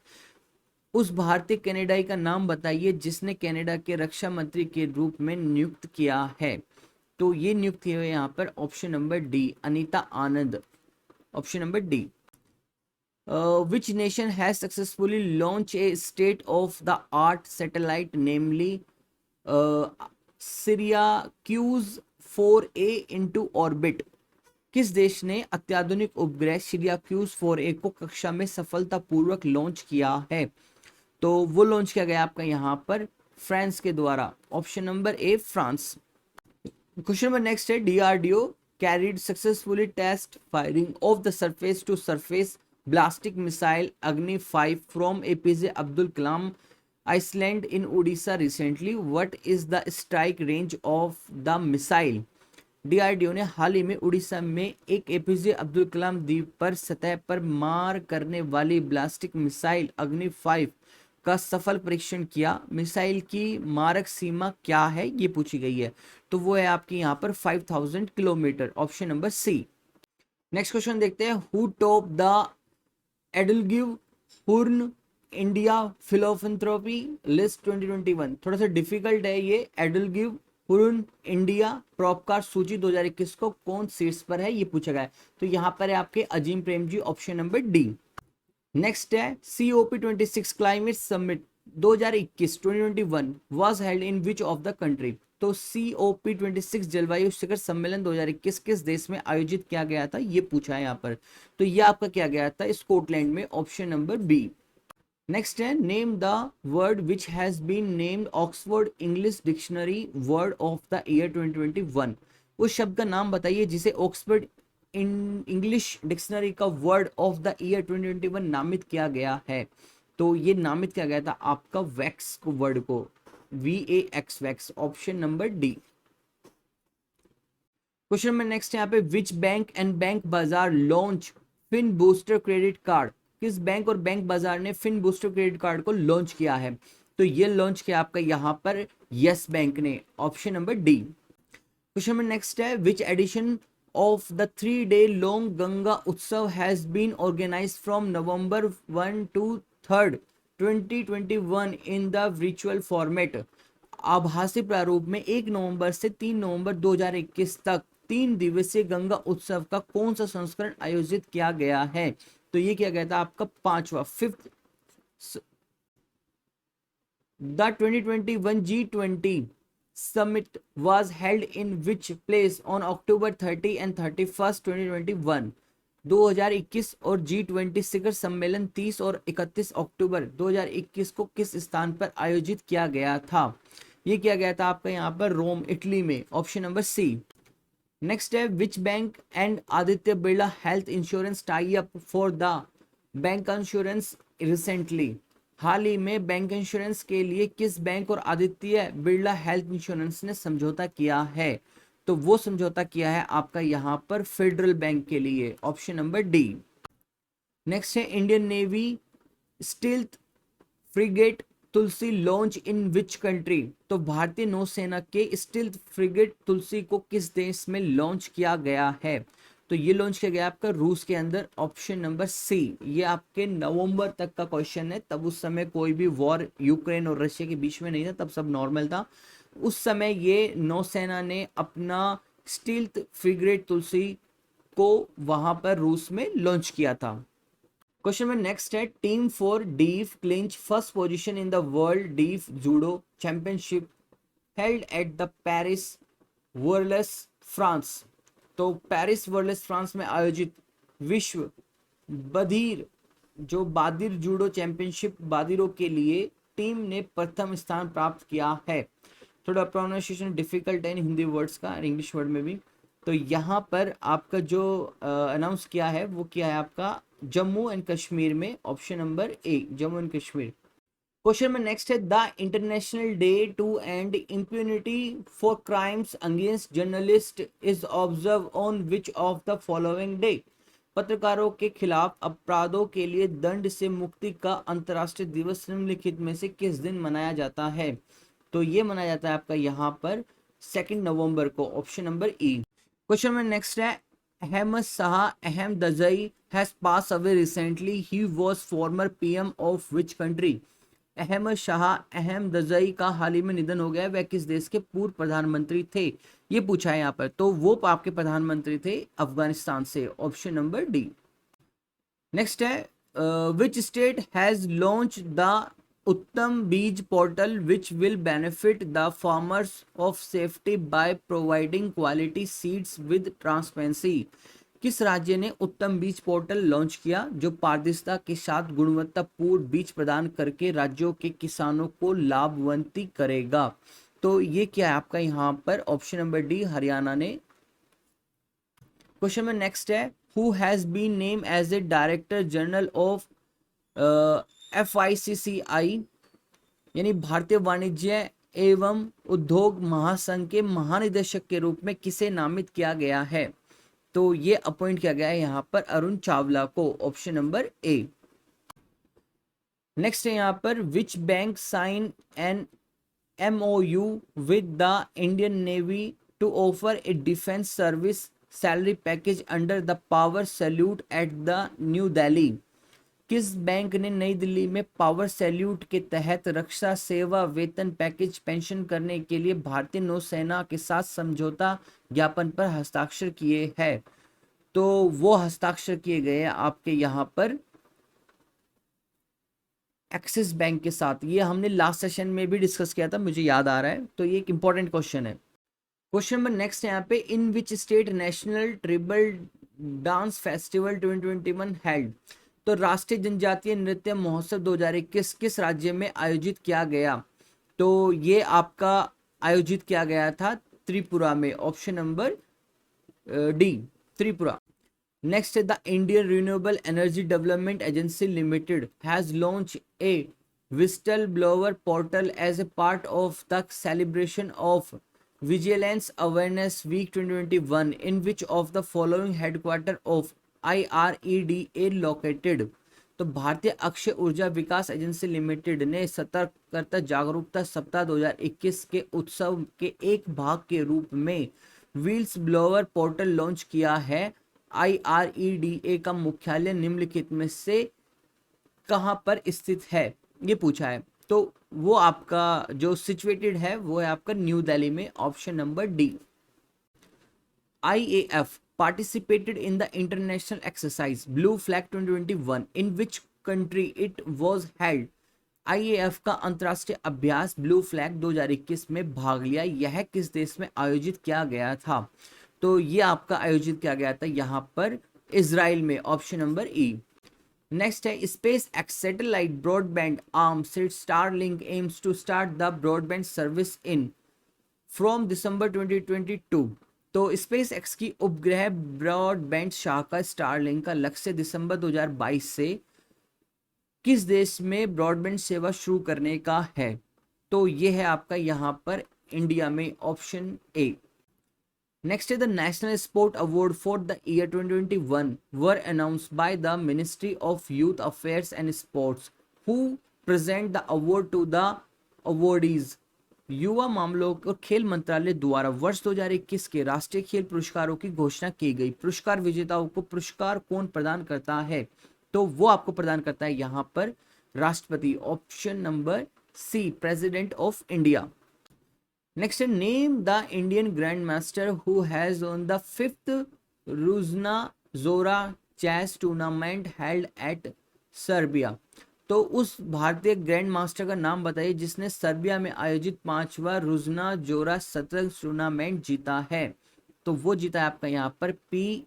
उस भारतीय कनाडाई का नाम बताइए जिसने कनाडा के रक्षा मंत्री के रूप में नियुक्त किया है? तो ये नियुक्त किए हुए यहाँ पर, option number D Anita Anand, option number D. Which nation has successfully launch a state of the art satellite namely Syracuse 4A into orbit, किस देश ने अत्याधुनिक उपग्रह सिरियाक्यूज 4A को कक्षा में सफलतापूर्वक लॉन्च किया है? तो वो लॉन्च किया गया आपका यहाँ पर फ्रांस के द्वारा, ऑप्शन नंबर ए फ्रांस। क्वेश्चन नंबर नेक्स्ट है, DRDO carried successfully test firing of the surface to surface ballistic missile Agni 5 from APJ Abdul Kalam Island in Odisha recently. What is the strike range of the missile? DRDO ने हाल ही में उड़ीसा में एक APJ Abdul Kalam द्वीप पर सतह पर मार करने वाली ब्लास्टिक मिसाइल अग्नि 5 का सफल परीक्षण किया। मिसाइल की मारक सीमा क्या है ये पूछी गई है, तो वो है आपकी यहाँ पर 5000 kilometre, option number C. Next question देखते हैं, who top the EdelGive Hurun India philanthropy list 2021, थोड़ा सा डिफिकल्ट है ये। एडलगिव हुर्न इंडिया परोपकार सूची 2021 को कौन शीर्ष पर है ये पूछा गया है, तो यहाँ पर है आपके अजीम Prem ji, option number D. Next है, COP26 climate summit 2021 was held in which of the country, तो COP26 जलवायु शिखर सम्मेलन 2021 किस देश में आयोजित किया गया था ये पूछा है यहाँ पर, तो ये आपका किया गया था स्कॉटलैंड में, ऑप्शन नंबर बी। नेक्स्ट है, name the word which has been named Oxford English dictionary word of the year 2021, उस शब्द का नाम बताइए जिसे ऑक्सफोर्ड इंग्लिश डिक्शनरी का वर्ड ऑफ द ईयर 2021 नामित किया गया है? तो ये नामित किया गया था आपका वैक्स को, वर्ड को, VAX, vax, option number D. Question में नेक्स्ट यहाँ पे, which bank and BankBazaar launch FinBooster credit card? किस बैंक और बैंक बाजार ने फिन बूस्टर क्रेडिट कार्ड को लॉन्च किया है? तो ये लॉन्च किया आपका यहाँ पर यस बैंक ने, ऑप्शन नंबर डी। क्वेश्चन में नेक्स्ट है, which edition of the 3-day long Ganga Utsav has been organise from November 1 to 3rd 2021 in the virtual format? आभासी प्रारूप में 1 नवंबर से 3 नवंबर 2021 तक 3 दिवसीय गंगा उत्सव का कौन सा संस्करण आयोजित किया गया है? तो ये किया गया था आपका 5वां, 5th। The 2021 G20 summit was held in which place on October 30 and 31st 2021? 2021 और G20 शिखर सम्मेलन 30 और 31 अक्टूबर 2021 को किस स्थान पर आयोजित किया गया था? ये किया गया था आपका यहाँ पर रोम, इटली में, ऑप्शन नंबर सी। नेक्स्ट है, which bank and Aditya Birla health insurance tie up for the bank insurance recently? हाल ही में बैंक इंश्योरेंस के लिए किस बैंक और आदित्य बिरला हेल्थ इंश्योरेंस ने समझौता किया है? तो वो समझौता किया है आपका यहाँ पर फेडरल बैंक के लिए, ऑप्शन नंबर डी। नेक्स्ट है, Indian navy stealth frigate Tulsi launch in which country? तो भारतीय नौसेना के स्टील्थ फ्रिगेट तुलसी को किस देश में लॉन्च किया गया है? तो ये लॉन्च किया गया आपका रूस के अंदर, ऑप्शन नंबर सी। ये आपके नवंबर तक का क्वेश्चन है, तब उस समय कोई भी वॉर यूक्रेन और रशिया के बीच में नहीं था, तब सब नॉर्मल था। उस समय ये नौसेना ने अपना स्टील्थ फ्रिगेट तुलसी को वहां पर रूस में लॉन्च किया था। क्वेश्चन में नेक्स्ट है, team for deaf clinch first position in the world deaf judo championship held at the Paris worlds France? तो पेरिस वर्ल्ड्स फ्रांस में आयोजित विश्व बधिर जो बादिर जूडो चैंपियनशिप बादिरों के लिए टीम ने प्रथम स्थान प्राप्त किया है। थोड़ा प्रोनाउंसिएशन डिफिकल्ट है इन हिंदी वर्ड्स का, इंग्लिश वर्ड में भी। तो यहाँ पर आपका जो अनाउंस किया है वो किया है आपका जम्मू एंड कश्मीर में, option number A, Jammu and Kashmir. Question में नेक्स्ट है, the international day to end impunity for crimes against journalist is observe on which of the following day? पत्रकारों के खिलाफ अपराधों के लिए दंड से मुक्ति का अंतर्राष्ट्रीय दिवस निम्नलिखित में से किस दिन मनाया जाता है? तो ये मनाया जाता है आपका यहाँ पर 2 नवंबर को, ऑप्शन नंबर ई। क्वेश्चन में नेक्स्ट है, Ahmad Shah Ahmadzai has pass away recently, he was former PM of which country? Ahmad Shah Ahmadzai का हाल ही में निधन हो गया, वह किस देश के पूर्व प्रधानमंत्री थे? ये पूछा है यहाँ पर। तो वो आपके प्रधानमंत्री थे अफगानिस्तान से, ऑप्शन नंबर डी। नेक्स्ट है, which state has launch the उत्तम बीज portal which will benefit the farmers of safety by providing quality seeds with transparency? किस राज्य ने उत्तम बीज पोर्टल लॉन्च किया जो पारदर्शिता के साथ गुणवत्तापूर्ण बीज प्रदान करके राज्यों के किसानों को लाभान्वित करेगा? तो ये क्या है आपका यहाँ पर, ऑप्शन नंबर डी, हरियाणा ने। क्वेश्चन में नेक्स्ट है, who has been name as a director general of FICCI यानी भारतीय वाणिज्य एवं उद्योग महासंघ के महानिदेशक के रूप में किसे नामित किया गया है? तो ये अपॉइंट किया गया है यहाँ पर अरुण चावला को, ऑप्शन नंबर ए। नेक्स्ट है यहाँ पर, which bank sign an MOU with the Indian navy to offer a defence service salary package under the power salute at the new Delhi? किस बैंक ने नई दिल्ली में पावर सैल्यूट के तहत रक्षा सेवा वेतन पैकेज पेंशन करने के लिए भारतीय नौसेना के साथ समझौता ज्ञापन पर हस्ताक्षर किए हैं? तो वो हस्ताक्षर किए गए आपके यहाँ पर एक्सिस बैंक के साथ। ये हमने लास्ट सेशन में भी डिस्कस किया था, मुझे याद आ रहा है। तो ये एक इंपॉर्टेंट क्वेश्चन है। क्वेश्चन नंबर नेक्स्ट है यहाँ पे, in which state national tribal dance festival 2021 held? तो राष्ट्रीय जनजातीय नृत्य महोत्सव 2021 किस राज्य में आयोजित किया गया? तो ये आपका आयोजित किया गया था त्रिपुरा में, option number D, Tripura. Next है the Indian renewable energy development agency limited has launch a whistle blower portal as a part of the celebration of vigilance awareness week 2021 in which of the following headquarter of IREDA located. तो भारतीय अक्षय ऊर्जा विकास agency limited ने सतर्कता जागरूकता सप्ताह 2021 के उत्सव के एक भाग के रूप में व्हील्स ब्लोअर पोर्टल लॉन्च किया है। IREDA का मुख्यालय निम्नलिखित में से कहां पर स्थित है, ये पूछा है। तो वो आपका जो सिचुएटेड है वो है आपका न्यू दिल्ली में, option number D. IAF participated in the international exercise Blue Flag 2021 in which country it was held। IAF का अंतर्राष्ट्रीय अभ्यास ब्लू फ्लैग 2021 में भाग लिया, यह किस देश में आयोजित किया गया था? तो ये आपका आयोजित किया गया था यहाँ पर इजराइल में, ऑप्शन नंबर ई। नेक्स्ट है SpaceX satellite broadband arm Starlink aims to start the broadband service in from December 2022। तो स्पेस एक्स की उपग्रह ब्रॉडबैंड शाखा स्टारलिंक का लक्ष्य दिसंबर 2022 से किस देश में ब्रॉडबैंड सेवा शुरू करने का है? तो ये है आपका यहाँ पर इंडिया में, ऑप्शन ए। नेक्स्ट है the national sport award for the year 2021 were announced by the ministry of youth affairs and sports who present the award to the awardees. युवा मामलों और खेल मंत्रालय द्वारा वर्ष 2021 के राष्ट्रीय खेल पुरस्कारों की घोषणा की गई। पुरस्कार विजेताओं को पुरस्कार कौन प्रदान करता है? तो वो आपको प्रदान करता है यहाँ पर राष्ट्रपति, option number C, president of India. Next है name the Indian grand master who has won the 5th Ruzna Jora chess tournament held at Serbia. तो उस भारतीय ग्रैंड मास्टर का नाम बताइए जिसने सर्बिया में आयोजित 5वां रुजना जोरा शतरंज टूर्नामेंट जीता है। तो वो जीता है आपका यहाँ पर पी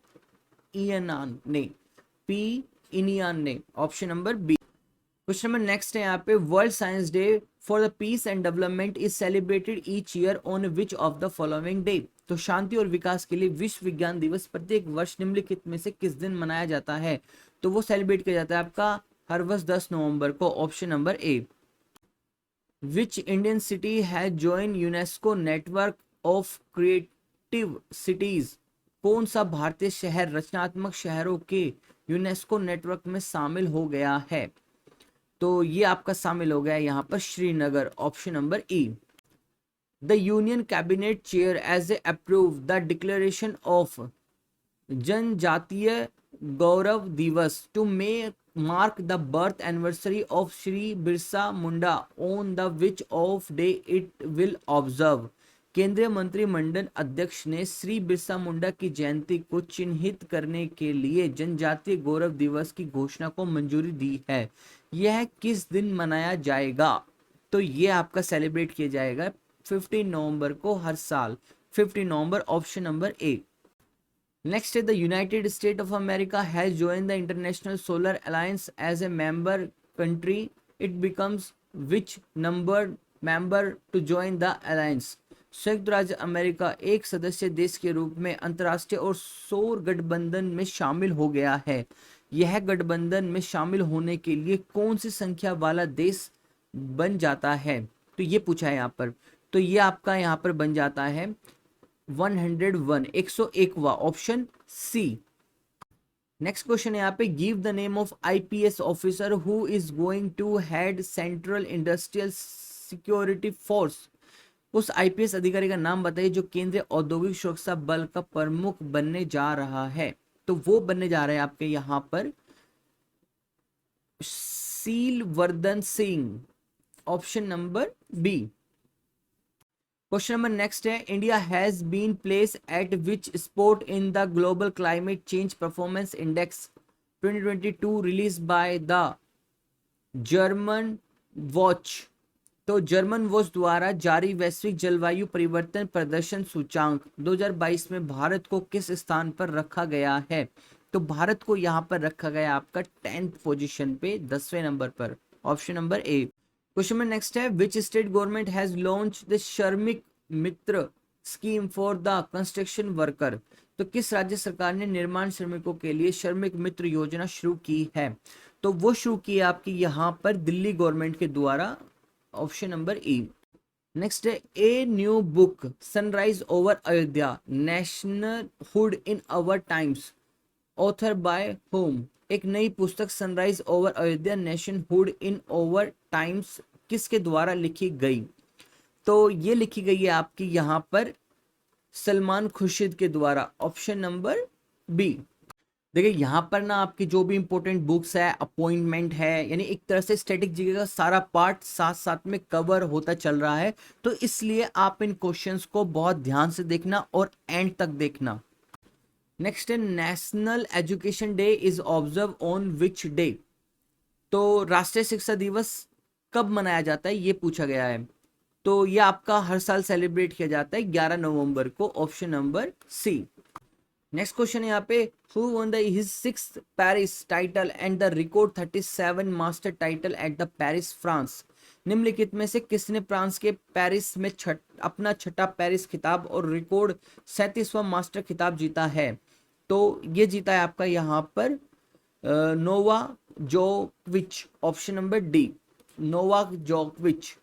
इनियान ने, option number B. Question number next है यहाँ पे world science day for the peace and development is celebrated each year on which of the following day. तो शांति और विकास के लिए विश्व विज्ञान दिवस प्रत्येक वर्ष निम्नलिखित में से किस दिन मनाया जाता है? तो वो सेलिब्रेट किया जाता है आपका हर वर्ष 10 नवंबर को, option number A. Which Indian city has join UNESCO network of creative cities. कौन सा भारतीय शहर रचनात्मक शहरों के यूनेस्को नेटवर्क में शामिल हो गया है? तो ये आपका शामिल हो गया है यहाँ पर Srinagar, option number E. The union cabinet chair as a approve the declaration of Janjatiya Gaurav Divas to mark the birth anniversary of Shri Birsa Munda on the which of day it will observe। केंद्रीय मंत्रिमंडल अध्यक्ष ने श्री बिरसा मुंडा की जयंती को चिन्हित करने के लिए जनजातीय गौरव दिवस की घोषणा को मंजूरी दी है। यह किस दिन मनाया जाएगा? तो यह आपका सेलिब्रेट किया जाएगा 15 नवंबर को हर साल, 15 नवंबर, option number A. Next, the United States of America has joined the International Solar Alliance as a member country. It becomes which member to join the alliance? संयुक्त राज्य अमेरिका एक सदस्य देश के रूप में अंतर्राष्ट्रीय और सौर गठबंधन में शामिल हो गया है। यह गठबंधन में शामिल होने के लिए कौन सी संख्या वाला देश बन जाता है? तो ये पूछा है यहाँ पर। तो ये आपका यहाँ पर बन जाता है 101, 101वां, ऑप्शन सी। नेक्स्ट क्वेश्चन है यहाँ पे give the name of IPS officer who is going to head central industrial security force. उस IPS अधिकारी का नाम बताइए जो केंद्रीय औद्योगिक सुरक्षा बल का प्रमुख बनने जा रहा है। तो वो बनने जा रहे हैं आपके यहाँ पर Sheelvardhan Singh, option number B. Question number next है India has been place at which sport in the global climate change performance index 2022 release by the German watch. तो जर्मन वॉच द्वारा जारी वैश्विक जलवायु परिवर्तन प्रदर्शन सूचांक 2022 में भारत को किस स्थान पर रखा गया है? तो भारत को यहाँ पर रखा गया आपका 10th पोजीशन पे, 10वें नंबर पर, ऑप्शन नंबर ए। क्वेश्चन में नेक्स्ट है which state government has launch the Shramik Mitra scheme for the construction worker. तो किस राज्य सरकार ने निर्माण श्रमिकों के लिए श्रमिक मित्र योजना शुरू की है? तो वो शुरू की है आपकी यहाँ पर दिल्ली गवर्नमेंट के द्वारा, ऑप्शन नंबर ई। नेक्स्ट है a new book sunrise over Ayodhya national hood in our times author by home. एक नई पुस्तक sunrise over Ayodhya nation hood इन ओवर टाइम्स किसके द्वारा लिखी गई? तो ये लिखी गई है आपकी यहाँ पर सलमान खुर्शीद के द्वारा, ऑप्शन नंबर बी। देखिए यहाँ पर ना आपकी जो भी इंपॉर्टेंट बुक्स है, अपॉइंटमेंट है, यानी एक तरह से स्टैटिक जीके का सारा पार्ट साथ साथ में कवर होता चल रहा है, तो इसलिए आप इन क्वेश्चंस को बहुत ध्यान से देखना और एंड तक देखना। नेक्स्ट है national education day is observe on which day. तो राष्ट्रीय शिक्षा दिवस कब मनाया जाता है ये पूछा गया है। तो ये आपका हर साल सेलिब्रेट किया जाता है 11 नवंबर को, option number C. Next question है यहाँ पे who won the his sixth Paris title and the record 37 master title at the Paris France. निम्नलिखित में से किसने फ्रांस के पेरिस में अपना छठा पेरिस खिताब और रिकॉर्ड 37वां मास्टर खिताब जीता है? तो ये जीता है आपका यहाँ पर नोवा जोकोविच, ऑप्शन नंबर डी, नोवाक जोकोविच।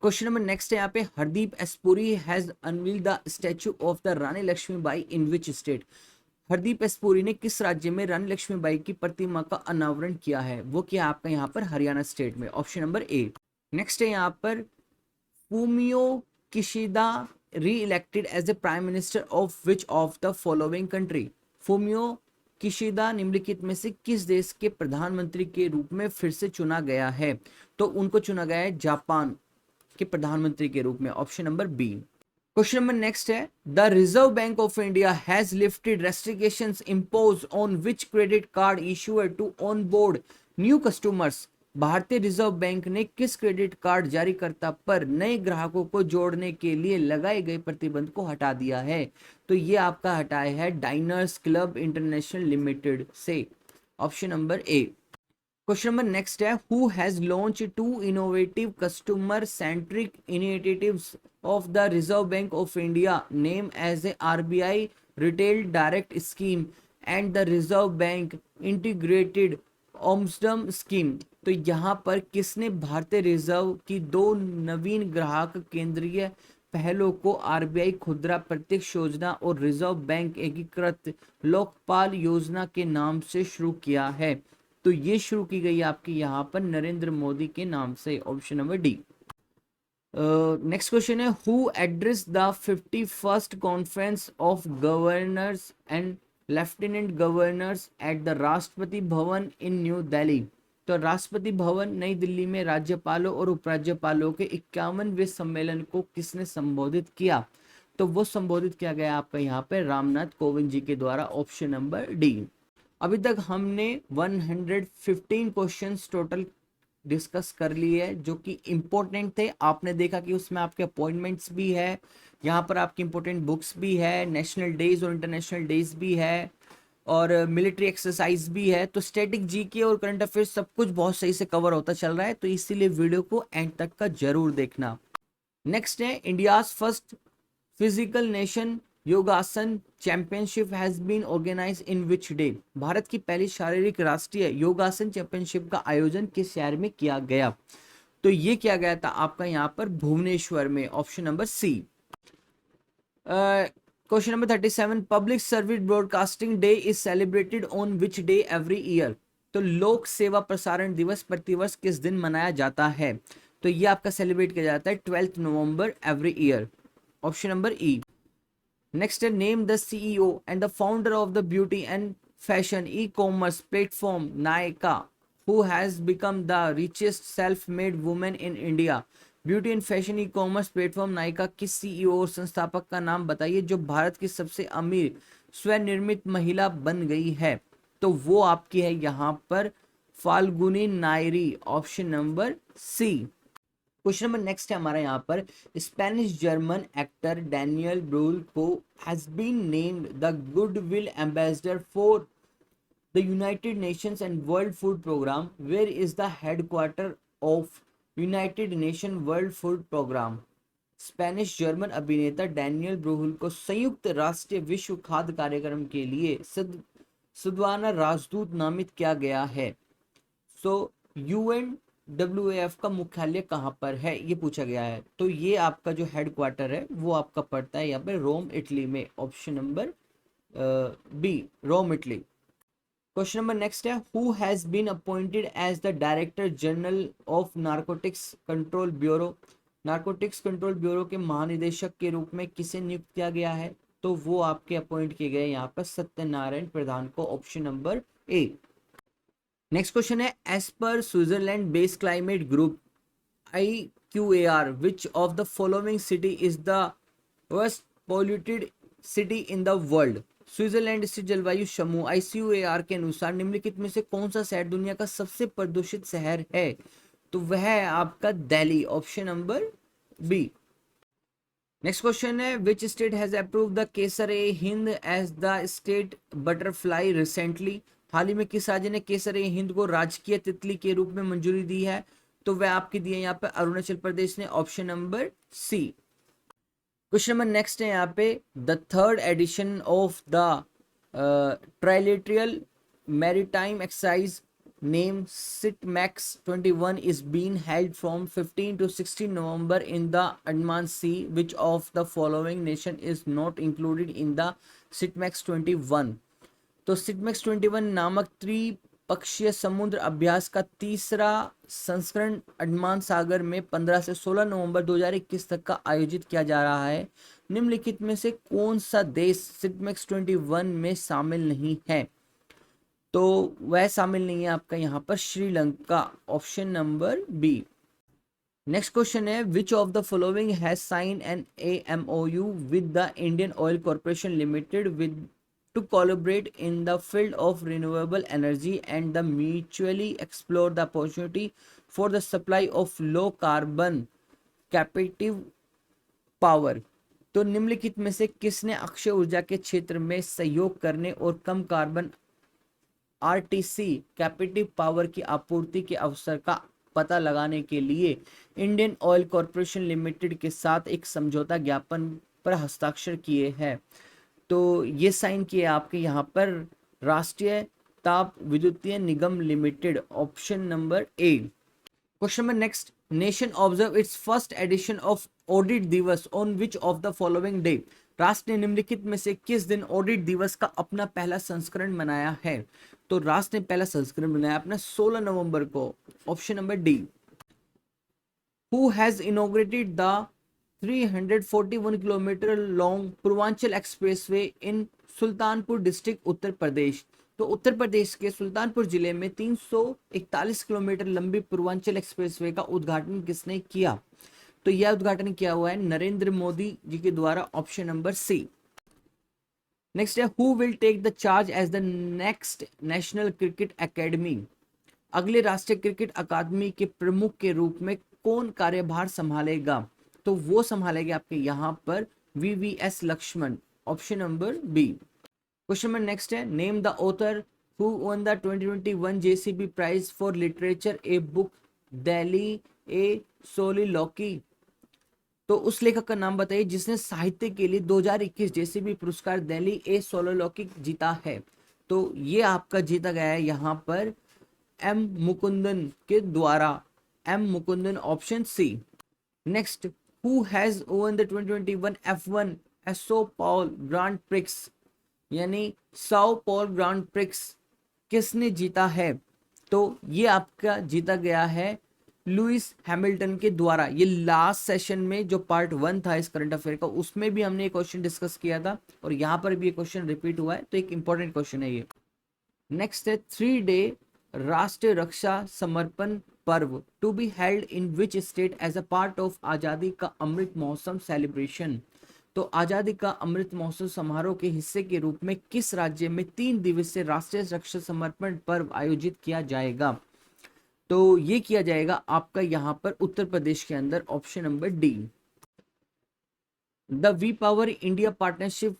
क्वेश्चन नंबर नेक्स्ट है यहाँ पे Hardeep S Puri has unveiled the statue of the Rani Lakshmibai in which state. Hardeep S Puri ने किस राज्य में रानी लक्ष्मीबाई की प्रतिमा का अनावरण किया है? वो किया आपका यहाँ पर हरियाणा स्टेट में, ऑप्शन नंबर ए। नेक्स्ट है यहाँ पर Fumio Kishida reelected as a prime minister of which of the following country. Fumio Kishida निम्नलिखित में से किस देश के प्रधानमंत्री के रूप में फिर से चुना गया है? तो उनको चुना गया है जापान के प्रधानमंत्री के रूप में, option number B. Question number next है the reserve bank of India has lifted restrictions impose on which credit card issuer to on board new customers. भारतीय रिजर्व बैंक ने किस क्रेडिट कार्ड जारीकर्ता पर नए ग्राहकों को जोड़ने के लिए लगाए गए प्रतिबंध को हटा दिया है? तो ये आपका हटाया है डाइनर्स क्लब इंटरनेशनल लिमिटेड से, option number A. Question number next है who has launch two innovative customer centric initiatives of the reserve bank of India name as a RBI retail direct scheme and the reserve bank integrated ombudsman scheme. तो यहाँ पर किसने भारतीय reserve की दो नवीन ग्राहक केंद्रीय पहलों को आरबीआई खुदरा प्रत्यक्ष योजना और रिजर्व बैंक एकीकृत लोकपाल योजना के नाम से शुरू किया है? तो ये शुरू की गई आपकी यहाँ पर नरेंद्र मोदी के नाम से, option number D. Next question है who address the 51st conference of governors and lieutenant governors at the Rashtrapati Bhavan in new Delhi. तो राष्ट्रपति भवन नई दिल्ली में राज्यपालों और उपराज्यपालों के 51वें सम्मेलन को किसने संबोधित किया? तो वो संबोधित किया गया आपका यहाँ पे रामनाथ कोविंद जी के द्वारा, ऑप्शन नंबर डी। अभी तक हमने 115 क्वेश्चंस टोटल डिस्कस कर लिए हैं जो कि इंपॉर्टेंट थे। आपने देखा कि उसमें आपके अपॉइंटमेंट्स भी है, यहाँ पर आपकी इंपॉर्टेंट बुक्स भी है, नेशनल डेज और इंटरनेशनल डेज भी है और मिलिट्री एक्सरसाइज भी है। तो स्टैटिक जीके और करंट अफेयर्स सब कुछ बहुत सही से कवर होता चल रहा है, तो इसीलिए वीडियो को एंड तक का जरूर देखना। नेक्स्ट है India's first physical nation Yogasana championship has been organise in which day. भारत की पहली शारीरिक राष्ट्रीय योगासन चैंपियनशिप का आयोजन किस शहर में किया गया? तो ये किया गया था आपका यहाँ पर भुवनेश्वर में, option number C. Question number 37 public service broadcasting day is celebrated on which day every year. तो लोक सेवा प्रसारण दिवस प्रतिवर्ष किस दिन मनाया जाता है? तो ये आपका सेलिब्रेट किया जाता है 12 November every year, option number E. Next है name the CEO and the founder of the beauty and fashion e commerce platform Nykaa who has become the richest self made women in India. Beauty and fashion e commerce platform Nykaa किस CEO और संस्थापक का नाम बताइए जो भारत की सबसे अमीर स्वनिर्मित महिला बन गई है? तो वो आपकी है यहाँ पर Falguni Nayar, option number C. Question number next है हमारा यहाँ पर Spanish German actor Daniel Bruhl को has been named the goodwill ambassador for the United Nations and world food programme. Where is the headquarter of United Nation world food programme? Spanish German अभिनेता Daniel Bruhl को संयुक्त राष्ट्र विश्व खाद्य कार्यक्रम के लिए सद्वाना राजदूत नामित किया गया है। सो UNWAF का मुख्यालय कहाँ पर है, ये पूछा गया है। तो ये आपका जो हेडक्वार्टर है वो आपका पड़ता है यहाँ पे रोम इटली में। Option number B, Rome Italy. Question number next है, who has been appointed as the director general of narcotics control bureau. Narcotics control bureau के महानिदेशक के रूप में किसे नियुक्त किया गया है? तो वो आपके अपॉइंट किए गए यहाँ पर सत्यनारायण प्रधान को। Option number A. Next question है, as per Switzerland based climate group IQAR which of the following city is the worst polluted city in the world. Switzerland स्थित जलवायु समूह IQAR के अनुसार निम्नलिखित में से कौन सा शहर दुनिया का सबसे प्रदूषित शहर है? तो वह है आपका Delhi. Option number B. Next question है, which state has approved the Kaiser e Hind as the state butterfly recently. हाल ही में किस राज्य ने केसर ए हिंद को राजकीय तितली के रूप में मंजूरी दी है? तो वह आपकी दी है यहाँ पे अरुणाचल प्रदेश ने। Option number C. Question number next है यहाँ पे, the third edition of the trilateral maritime exercise name SITMEX 21 is being held from 15 to 16 November in the Andaman Sea. Which of the following nation is not included in the SITMEX 21? तो SITMEX 21 नामक त्रिपक्षीय समुद्र अभ्यास का तीसरा संस्करण अंडमान सागर में 15 से 16 नवंबर 2021 तक का आयोजित किया जा रहा है। निम्नलिखित में से कौन सा देश SITMEX 21 में शामिल नहीं है? तो वह शामिल नहीं है आपका यहाँ पर Sri Lanka. Option number B. Next question है, which of the following has sign an MOU with the Indian oil corporation limited with to collaborate in the field of renewable energy and the mutually explore the opportunity for the supply of low carbon captive power. तो निम्नलिखित में से किसने अक्षय ऊर्जा के क्षेत्र में सहयोग करने और कम कार्बन RTC कैपेटिव पावर की आपूर्ति के अवसर का पता लगाने के लिए इंडियन ऑयल कॉर्पोरेशन लिमिटेड के साथ एक समझौता ज्ञापन पर हस्ताक्षर किए हैं? तो ये साइन किए आपके यहाँ पर Rashtriya Tap Vidyutiya Nigam limited. Option number A. Question number next, nation observe its first edition of audit Diwas on which of the following day. राष्ट्र ने निम्नलिखित में से किस दिन ऑडिट दिवस का अपना पहला संस्करण मनाया है? तो राष्ट्र ने पहला संस्करण मनाया अपना 16 नवंबर को। Option number D. Who has inaugurated the 341 kilometre long Purvanchal expressway in Sultanpur district Uttar Pradesh. तो उत्तर प्रदेश के सुल्तानपुर जिले में 341 किलोमीटर लंबी पूर्वांचल एक्सप्रेसवे का उद्घाटन किसने किया? तो यह उद्घाटन किया हुआ है नरेंद्र मोदी जी के द्वारा। Option number C. नेक्स्ट है, who will take the charge as the next national cricket academy. अगले राष्ट्रीय क्रिकेट अकादमी के प्रमुख के रूप में कौन कार्यभार संभालेगा? तो वो संभालेंगे आपके यहाँ पर VVS Laxman. Option number B. Question number next है, name the author who won the 2021 JCB prize for literature a book Delhi a soliloquy. तो उस लेखक का नाम बताइए जिसने साहित्य के लिए 2021 JCB पुरस्कार दिल्ली ए सोलिलोकी जीता है। तो ये आपका जीता गया है यहाँ पर M मुकुंदन के द्वारा। M Mukundan. Option C. Next, who has won the 2021 F1 Sao Paulo Grand Prix, यानी साओ पॉल ग्रांड प्रिक्स किसने जीता है? तो ये आपका जीता गया है लुइस हैमिल्टन के द्वारा। ये लास्ट सेशन में जो पार्ट 1 था इस करंट अफेयर का, उसमें भी हमने एक क्वेश्चन डिस्कस किया था और यहाँ पर भी ये क्वेश्चन रिपीट हुआ है, तो एक इंपॉर्टेंट क्वेश्चन है ये। नेक्स्ट है, 3 डे राष्ट्रीय Raksha Samarpan Parv to be held in which state as a part of Azadi Ka Amrit Mahotsav celebration. तो आजादी का अमृत महोत्सव समारोह के हिस्से के रूप में किस राज्य में 3 दिवसीय राष्ट्रीय रक्षा समर्पण पर्व आयोजित किया जाएगा? तो ये किया जाएगा आपका यहाँ पर उत्तर प्रदेश के अंदर। Option number D. The we power India partnership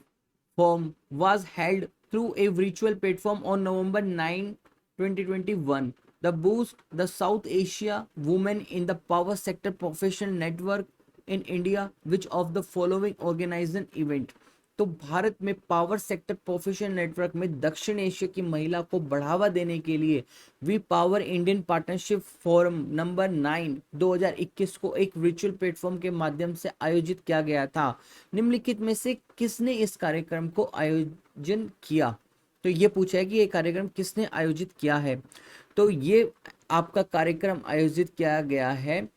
forum was held through a virtual platform on November 9, 2021. The boost the South Asia women in the power sector professional network in India which of the following organisation event. तो भारत में power sector professional network में दक्षिण Asia की महिला को बढ़ावा देने के लिए we power Indian partnership forum number 9 2021 को एक वर्चुअल प्लेटफॉर्म के माध्यम से आयोजित किया गया था। निम्नलिखित में से किसने इस कार्यक्रम को आयोजन किया। तो ये पूछा है कि ये कार्यक्रम किसने आयोजित किया है। तो ये आपका कार्यक्रम आयोजित किया गया है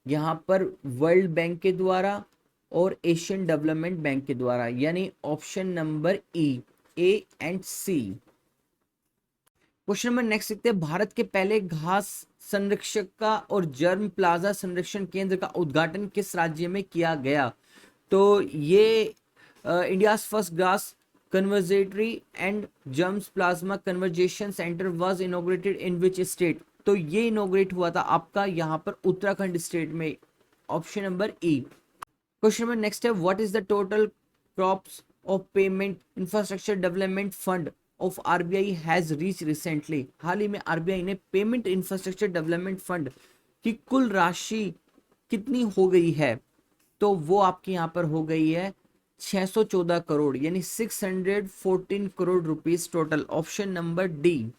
यहाँ पर वर्ल्ड बैंक के द्वारा और एशियन डेवलपमेंट बैंक के द्वारा, यानी option number E, A and C. Question number next देखते हैं, भारत के पहले घास संरक्षक का और जर्म प्लाजा संरक्षण केंद्र का उद्घाटन किस राज्य में किया गया। तो ये इंडियाज फर्स्ट घास conservatory and germs plasma conservation centre was inaugurated in which state. तो ये इनॉग्रेट हुआ था आपका यहाँ पर उत्तराखंड स्टेट में, option number E. Question number next है, what is the total crops of payment infrastructure development fund of RBI has reach recently. हाल ही में आरबीआई ने पेमेंट इंफ्रास्ट्रक्चर डेवलपमेंट फंड की कुल राशि कितनी हो गई है। तो वो आपकी यहाँ पर हो गई है 614 करोड़, यानी 614 crore rupees total, option number D.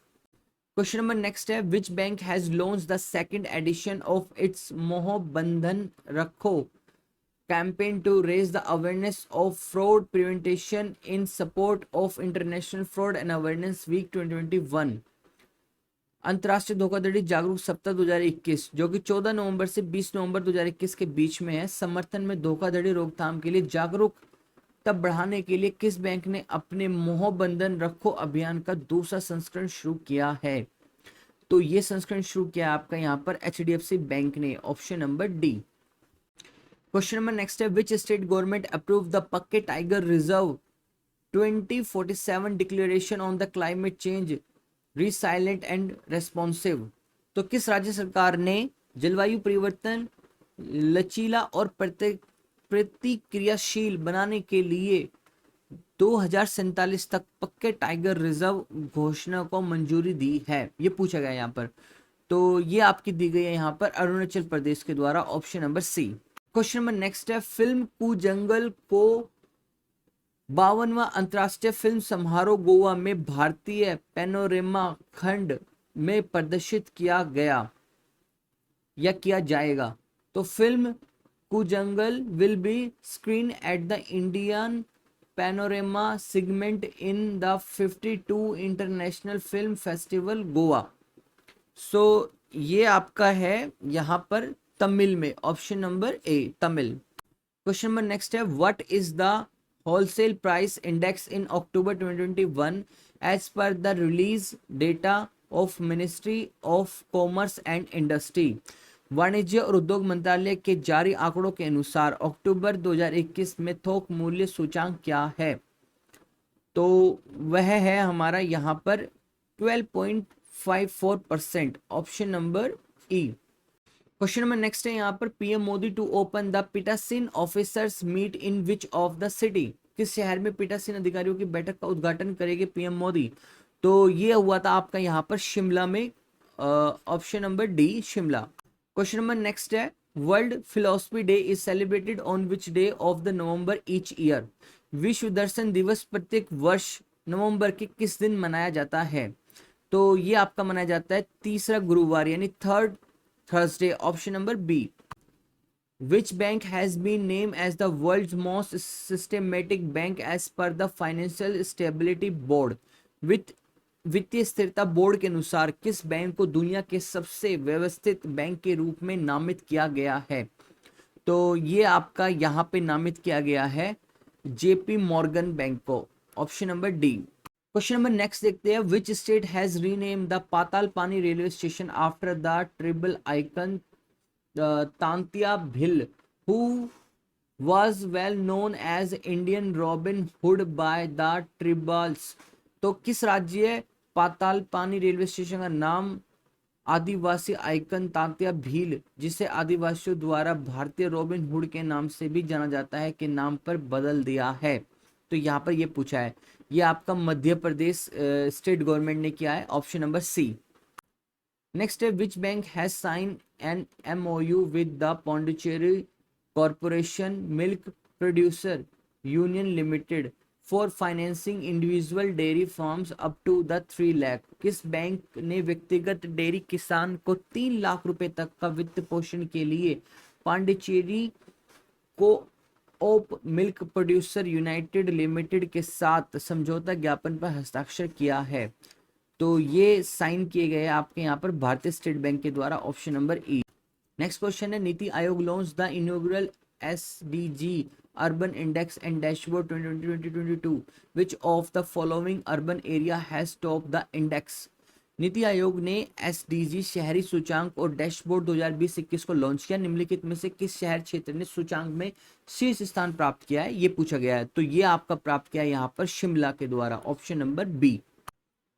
Question number next है, which bank has launch the second edition of its Moh Bandhan रखो campaign to raise the awareness of fraud prevention in support of International Fraud and Awareness Week 2021। अंतर्राष्ट्रीय धोखाधड़ी जागरूक सप्ताह 2021 जो कि 14 नवंबर से 20 नवंबर 2021 के बीच में है, समर्थन में धोखाधड़ी रोकथाम के लिए जागरूकता बढ़ाने के लिए किस बैंक ने अपने मोह बंधन रखो अभियान का दूसरा संस्करण शुरू किया है। तो ये संस्करण शुरू किया आपका यहाँ पर HDFC बैंक ने, option number D. Question number next है, which state government approve the Pakke tiger reserve 2047 declaration on the climate change resilient and responsive. तो किस राज्य सरकार ने जलवायु परिवर्तन लचीला और प्रतिक्रियाशील बनाने के लिए 2047 तक पक्के टाइगर रिजर्व घोषणा को मंजूरी दी है, ये पूछा गया यहाँ पर। तो ये आपकी दी गई है यहाँ पर अरुणाचल प्रदेश के द्वारा, option number C. Question number next है, फिल्म कू जंगल को 52वां अंतर्राष्ट्रीय फिल्म समारोह गोवा में भारतीय पैनोरेमा खंड में प्रदर्शित किया गया या किया जाएगा। तो film Koozhangal will be screen at the Indian panorama segment in the 52 international film festival Goa. So ये आपका है यहाँ पर तमिल में, option number A, Tamil. Question number next है, what is the wholesale price index in October 2021 as per the release data of ministry of commerce and industry. वाणिज्य और उद्योग मंत्रालय के जारी आंकड़ों के अनुसार अक्टूबर 2021 में थोक मूल्य सूचांक क्या है। तो वह है हमारा यहाँ पर 12.54%, option number E. Question number next है यहाँ पर, PM Modi to open the पीठासीन officers meet in which of the city. किस शहर में पीठासीन अधिकारियों की बैठक का उद्घाटन करेंगे पीएम मोदी। तो ये हुआ था आपका यहाँ पर शिमला में, option number D, Shimla. Question number next है, world philosophy day is celebrated on which day of the November each year. विश्व दर्शन दिवस प्रत्येक वर्ष नवंबर के किस दिन मनाया जाता है। तो ये आपका मनाया जाता है तीसरा गुरुवार, यानी third Thursday, option number B. Which bank has been named as the world's most systematic bank as per the Financial Stability Board? वित्तीय स्थिरता बोर्ड के अनुसार किस बैंक को दुनिया के सबसे व्यवस्थित बैंक के रूप में नामित किया गया है। तो ये आपका यहाँ पे नामित किया गया है जेपी मॉर्गन बैंक को, option number D. Question number next देखते हैं, which state has rename the Patal Pani railway station after the tribal icon Tantia Bhil who was well known as Indian Robin Hood by the tribals। तो किस राज्य पाताल Pani railway station का नाम आदिवासी icon Tantia Bhil, जिसे आदिवासियों द्वारा भारतीय रॉबिन हुड के नाम से भी जाना जाता है, के नाम पर बदल दिया है। तो यहाँ पर ये पूछा है, ये आपका मध्य प्रदेश स्टेट गवर्नमेंट ने किया है, ऑप्शन नंबर सी। नेक्स्ट है, which bank has sign an MOU with the Pondicherry corporation milk producer union limited for financing individual dairy farms up to the 3 lakh. किस बैंक ने व्यक्तिगत डेयरी किसान को 3 लाख रुपए तक का वित्त पोषण के लिए पांडिचेरी को ओप मिल्क प्रोड्यूसर यूनाइटेड लिमिटेड के साथ समझौता ज्ञापन पर हस्ताक्षर किया है? तो ये साइन किए गए आपके यहाँ पर भारतीय स्टेट बैंक के द्वारा, option number E. Next question है, NITI Aayog launch the inaugural SDG urban index and dashboard 2020-2022 which of the following urban area has top the index. NITI Aayog ने एसडीजी शहरी सूचांक और डैशबोर्ड 2020-21 को लॉन्च किया। निम्नलिखित में से किस शहर क्षेत्र ने सूचांक में शीर्ष स्थान प्राप्त किया है, ये पूछा गया है। तो ये आपका प्राप्त किया है यहाँ पर शिमला के द्वारा, option number B.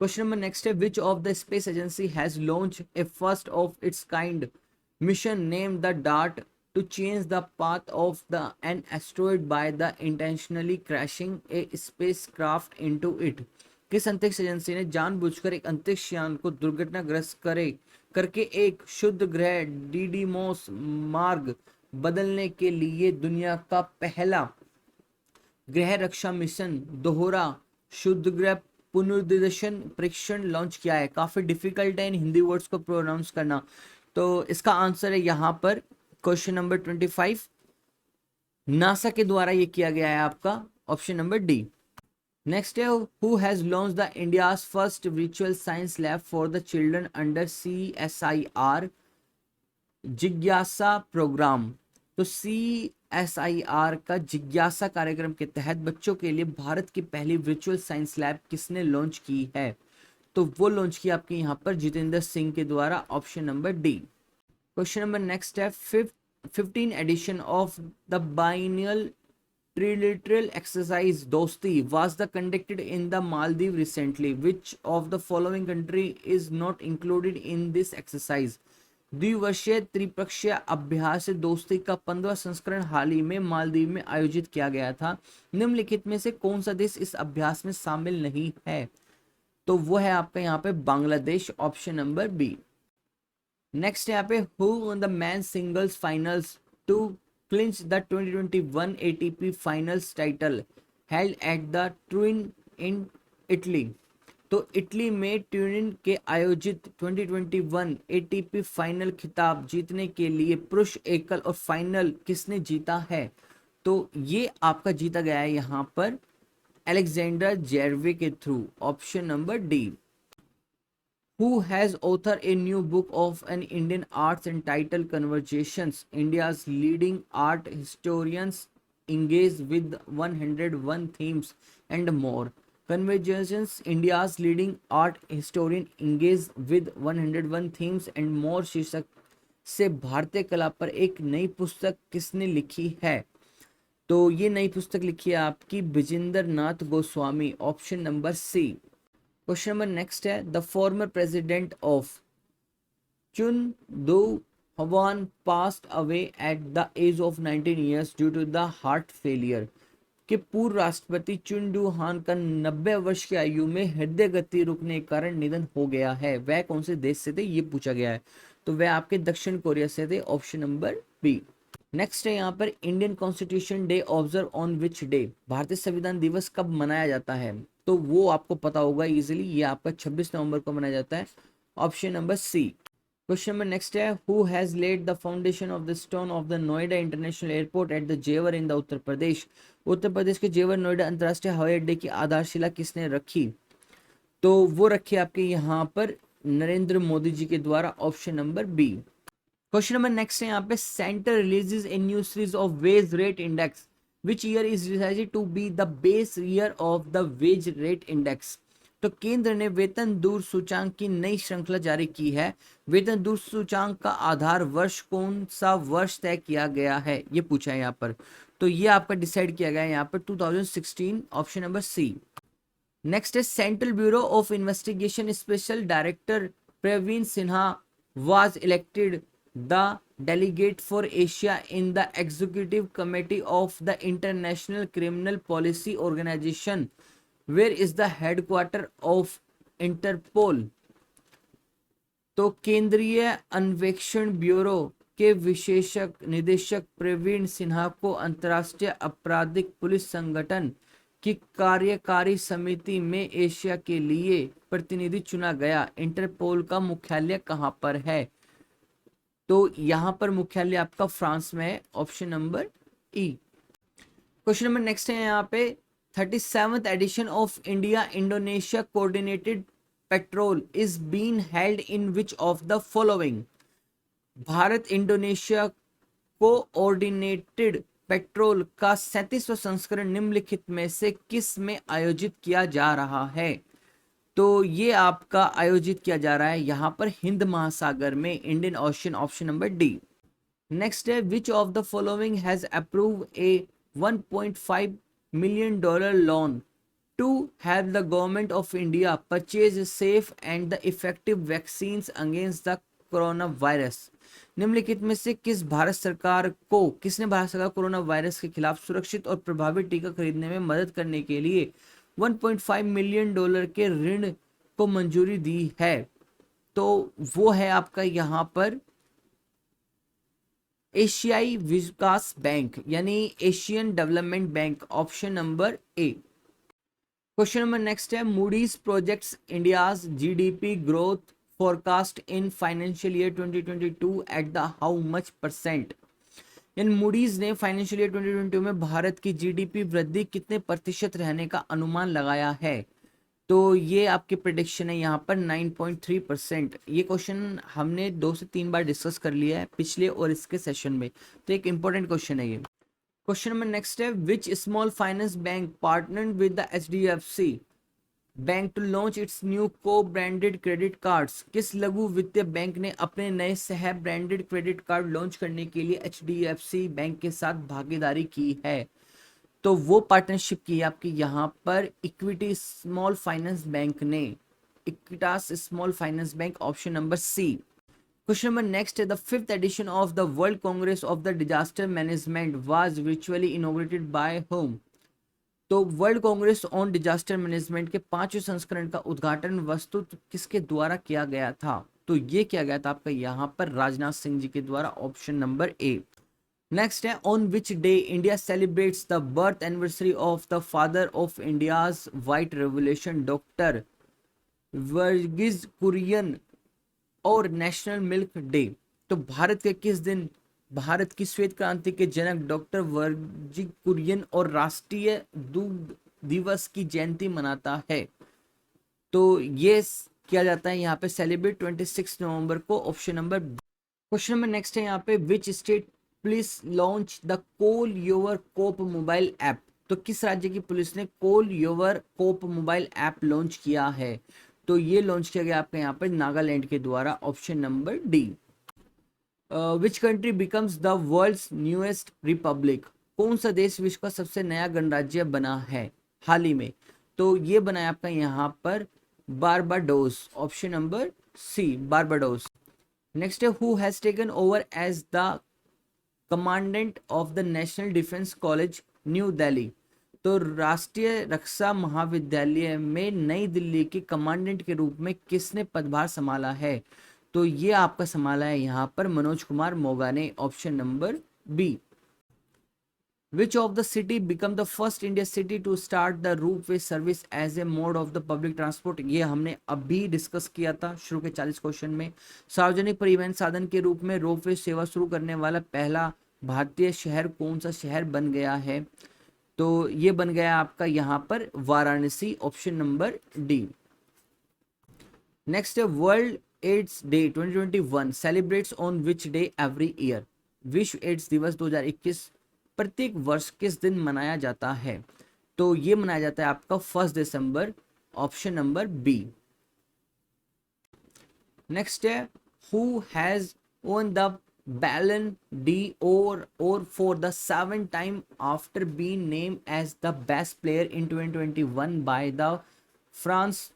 Question number next है, which of the space agency has launch a first of its kind mission name the dart to change the path of an asteroid by the intentionally crashing a spacecraft into it। किस अंतरिक्ष agency ने जानबूझकर एक अंतरिक्ष यान को दुर्घटनाग्रस्त करके एक शुद्ध ग्रह डीडीमोस मार्ग बदलने के लिए दुनिया का पहला ग्रह रक्षा मिशन दोहरा शुद्ध ग्रह पुनर्दिशन परीक्षण लॉन्च किया है? काफी डिफिकल्ट है इन हिंदी वर्ड्स को प्रोनाउंस करना, तो इसका आंसर है यहाँ पर क्वेश्चन नंबर 25, नासा के द्वारा ये किया गया है आपका, ऑप्शन नंबर डी। नेक्स्ट है, who has launch the India's first virtual science lab for the children under CSIR जिज्ञासा प्रोग्राम। तो CSIR का जिज्ञासा कार्यक्रम के तहत बच्चों के लिए भारत की पहली वर्चुअल साइंस लैब किसने लॉन्च की है? तो वो लॉन्च की आपके यहाँ पर जितेंद्र सिंह के द्वारा, option number D. Question number next है, 15 edition of the biennial trilateral exercise दोस्ती was the conducted in the Maldives recently. Which of the following country is not included in this exercise? द्विवर्षीय त्रिपक्षीय अभ्यास दोस्ती का 15वां संस्करण हाल ही में मालदीव में आयोजित किया गया था। निम्नलिखित में से कौन सा देश इस अभ्यास में शामिल नहीं है? तो वो है आपका यहाँ पे Bangladesh, option number B. Next है यहाँ पे, who won the man singles finals to clinch the 2021 ATP finals title held at the Turin in Italy. तो इटली में ट्यूरिन के आयोजित 2021 ATP फाइनल खिताब जीतने के लिए पुरुष एकल और फाइनल किसने जीता है? तो ये आपका जीता गया है यहाँ पर अलेक्जेंडर जेरवे के through, option number D. Who has authored a new book of an Indian arts entitled Conversations? India's leading art historians engage with 101 themes and more. Conversations, India's leading art historian engage with 101 themes and more शीर्षक से भारतीय कला पर एक नई पुस्तक किसने लिखी है? तो ये नई पुस्तक लिखी है आपकी Vijendra Nath Goswami, option number C. Question number next है, the former president of Chun Doo Hwan passed away at the age of 19 years due to the heart failure. के पूर्व राष्ट्रपति चुन डू हान का 90 वर्ष की आयु में हृदय गति रुकने के कारण निधन हो गया है। वह कौन से देश से थे, ये पूछा गया है। तो वह आपके दक्षिण कोरिया से थे, ऑप्शन नंबर बी। नेक्स्ट है यहाँ पर, Indian constitution day observe on which day. भारतीय संविधान दिवस कब मनाया जाता है? तो वो आपको पता होगा इजीली, ये आपका 26 नवंबर को मनाया जाता है, option number C. Question number next है, who has laid the foundation of the stone of the Noida international airport at the Jewar in the उत्तर प्रदेश। उत्तर प्रदेश के जेवर नोएडा अंतरराष्ट्रीय हवाई अड्डे की आधारशिला किसने रखी? तो वो रखी आपके यहाँ पर नरेंद्र मोदी जी के द्वारा, option number B. Question number next है यहाँ पे, centre releases a new series of wage rate index which year is decided to be the base year of the wage rate index। तो केंद्र ने वेतन दूर सूचांक की नई श्रृंखला जारी की है। वेतन दूर सूचांक का आधार वर्ष कौन सा वर्ष तय किया गया है, ये पूछा है यहाँ पर। तो ये आपका डिसाइड किया गया है यहाँ पर 2016, ऑप्शन नंबर सी। नेक्स्ट है, central bureau of investigation special director Praveen Sinha was elected the delegate for Asia in the executive committee of the International Criminal Policy Organization, where is the headquarter of Interpol। तो केंद्रीय अन्वेषण bureau के विशेषक निदेशक प्रवीण सिन्हा को अंतर्राष्ट्रीय आपराधिक पुलिस संगठन की कार्यकारी समिति में एशिया के लिए प्रतिनिधि चुना गया। इंटरपोल का मुख्यालय कहां पर है? तो यहां पर मुख्यालय आपका फ्रांस में है, option number E. Question number next है यहाँ पे 37th edition of India Indonesia coordinated patrol is been held in which of the following? Bharat Indonesia coordinated patrol का 37वां संस्करण निम्नलिखित में से किस में आयोजित किया जा रहा है? तो ये आपका आयोजित किया जा रहा है यहाँ पर हिंद महासागर में, Indian ocean, option number D. Next है which of the following has approve a $1.5 million loan to have the government of India purchase safe and the effective vaccines against the coronavirus? निम्नलिखित में से किसने भारत सरकार को कोरोना वायरस के खिलाफ सुरक्षित और प्रभावी टीका खरीदने में मदद करने के लिए $1.5 मिलियन के ऋण को मंजूरी दी है? तो वो है आपका यहाँ पर एशियाई विकास बैंक यानी Asian development bank, option number A. Question number next है Moody's projects India's GDP growth forecast in financial year 2022 at the how much %? यानी मूडीज ने फाइनेंशियल ईयर 2022 में भारत की जीडीपी वृद्धि कितने प्रतिशत रहने का अनुमान लगाया है? तो ये आपकी प्रेडिक्शन है यहाँ पर 9.3%। ये क्वेश्चन हमने 2 से 3 बार डिस्कस कर लिया है पिछले और इसके सेशन में, तो एक इंपॉर्टेंट क्वेश्चन है ये। क्वेश्चन नंबर नेक्स्ट है which small finance bank partnered with the HDFC bank to launch its new co branded credit cards? किस लघु वित्तीय बैंक ने अपने नए सह ब्रांडेड क्रेडिट कार्ड लॉन्च करने के लिए एचडीएफसी बैंक के साथ भागीदारी की है? तो वो पार्टनरशिप की है आपकी यहाँ पर इक्विटी स्मॉल फाइनेंस बैंक ने, Equitas small finance bank, option number C. Question number next है the 5th edition of the world congress of the disaster management was virtually inaugurated by home? तो world congress on disaster management के 5वें संस्करण का उद्घाटन वस्तुतः किसके द्वारा किया गया था? तो ये किया गया था आपका यहाँ पर राजनाथ सिंह जी के द्वारा, ऑप्शन नंबर ए। नेक्स्ट है on which day India celebrates the birth anniversary of the father of India's white revolution doctor Verghese Kurien और नेशनल मिल्क डे? तो भारत के किस दिन भारत की श्वेत क्रांति के जनक डॉक्टर वर्गीज कुरियन और राष्ट्रीय दुग्ध दिवस की जयंती मनाता है? तो ये किया जाता है यहाँ पे सेलिब्रेट 26 नवंबर को, option number. Question number next है यहाँ पे which state police launch the call your cop mobile app? तो किस राज्य की पुलिस ने call your cop mobile app launch किया है? तो ये लॉन्च किया गया आपके यहाँ पर नागालैंड के द्वारा, option number D. Which country becomes the world's newest republic? कौन सा देश विश्व का सबसे नया गणराज्य बना है हाल ही में? तो ये बना है आपका यहाँ पर Barbados, option number C, Barbados. Next है who has taken over as the commandant of the national defence college new Delhi? तो राष्ट्रीय रक्षा महाविद्यालय में नई दिल्ली के कमांडेंट के रूप में किसने पदभार संभाला है? तो ये आपका संभाला है यहाँ पर मनोज कुमार मोगा ने, option number B. Which of the city become the first India city to start the ropeway service as a mode of the public transport? ये हमने अभी डिस्कस किया था शुरू के 40 क्वेश्चन में। सार्वजनिक परिवहन साधन के रूप में रोपवे सेवा शुरू करने वाला पहला भारतीय शहर कौन सा शहर बन गया है? तो ये बन गया आपका यहाँ पर Varanasi, option number D. Next है world AIDS day 2021 celebrates on which day every year? विश्व एड्स दिवस 2021 प्रत्येक वर्ष किस दिन मनाया जाता है? तो ये मनाया जाता है आपका 1 दिसंबर, ऑप्शन नंबर बी। नेक्स्ट है who has won the Ballon d'Or for the 7th time after being named as the best player in 2021 by the France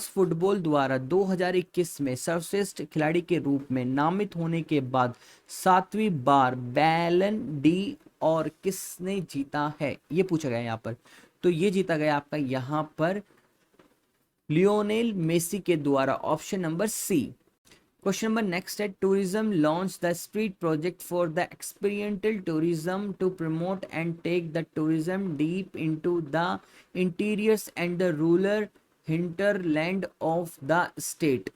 football द्वारा 2021 में सर्वश्रेष्ठ खिलाड़ी के रूप में नामित होने के बाद 7वीं बार बैलन डी और किसने जीता है? ये पूछा गया यहाँ पर। तो ये जीता गया आपका यहाँ पर लियोनेल मेसी के द्वारा, option number C. Question number next है, tourism launch the street project for the experiential tourism to promote and take the tourism deep into the interiors and the rural hinterland of the state.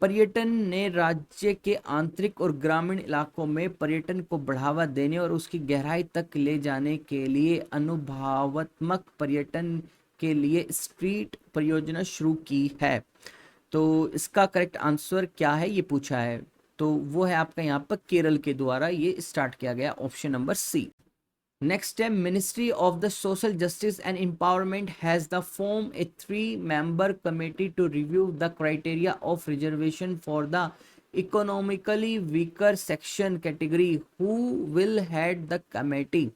पर्यटन ने राज्य के आंतरिक और ग्रामीण इलाकों में पर्यटन को बढ़ावा देने और उसकी गहराई तक ले जाने के लिए अनुभवात्मक पर्यटन के लिए स्ट्रीट परियोजना शुरू की है। तो इसका करेक्ट आंसर क्या है ये पूछा है, तो वो है आपका यहाँ पर केरल के द्वारा ये स्टार्ट किया गया, ऑप्शन नंबर सी। नेक्स्ट है, ministry of the social justice and empowerment has the form a 3-member committee to review the criteria of reservation for the economically weaker section category, who will head the committee.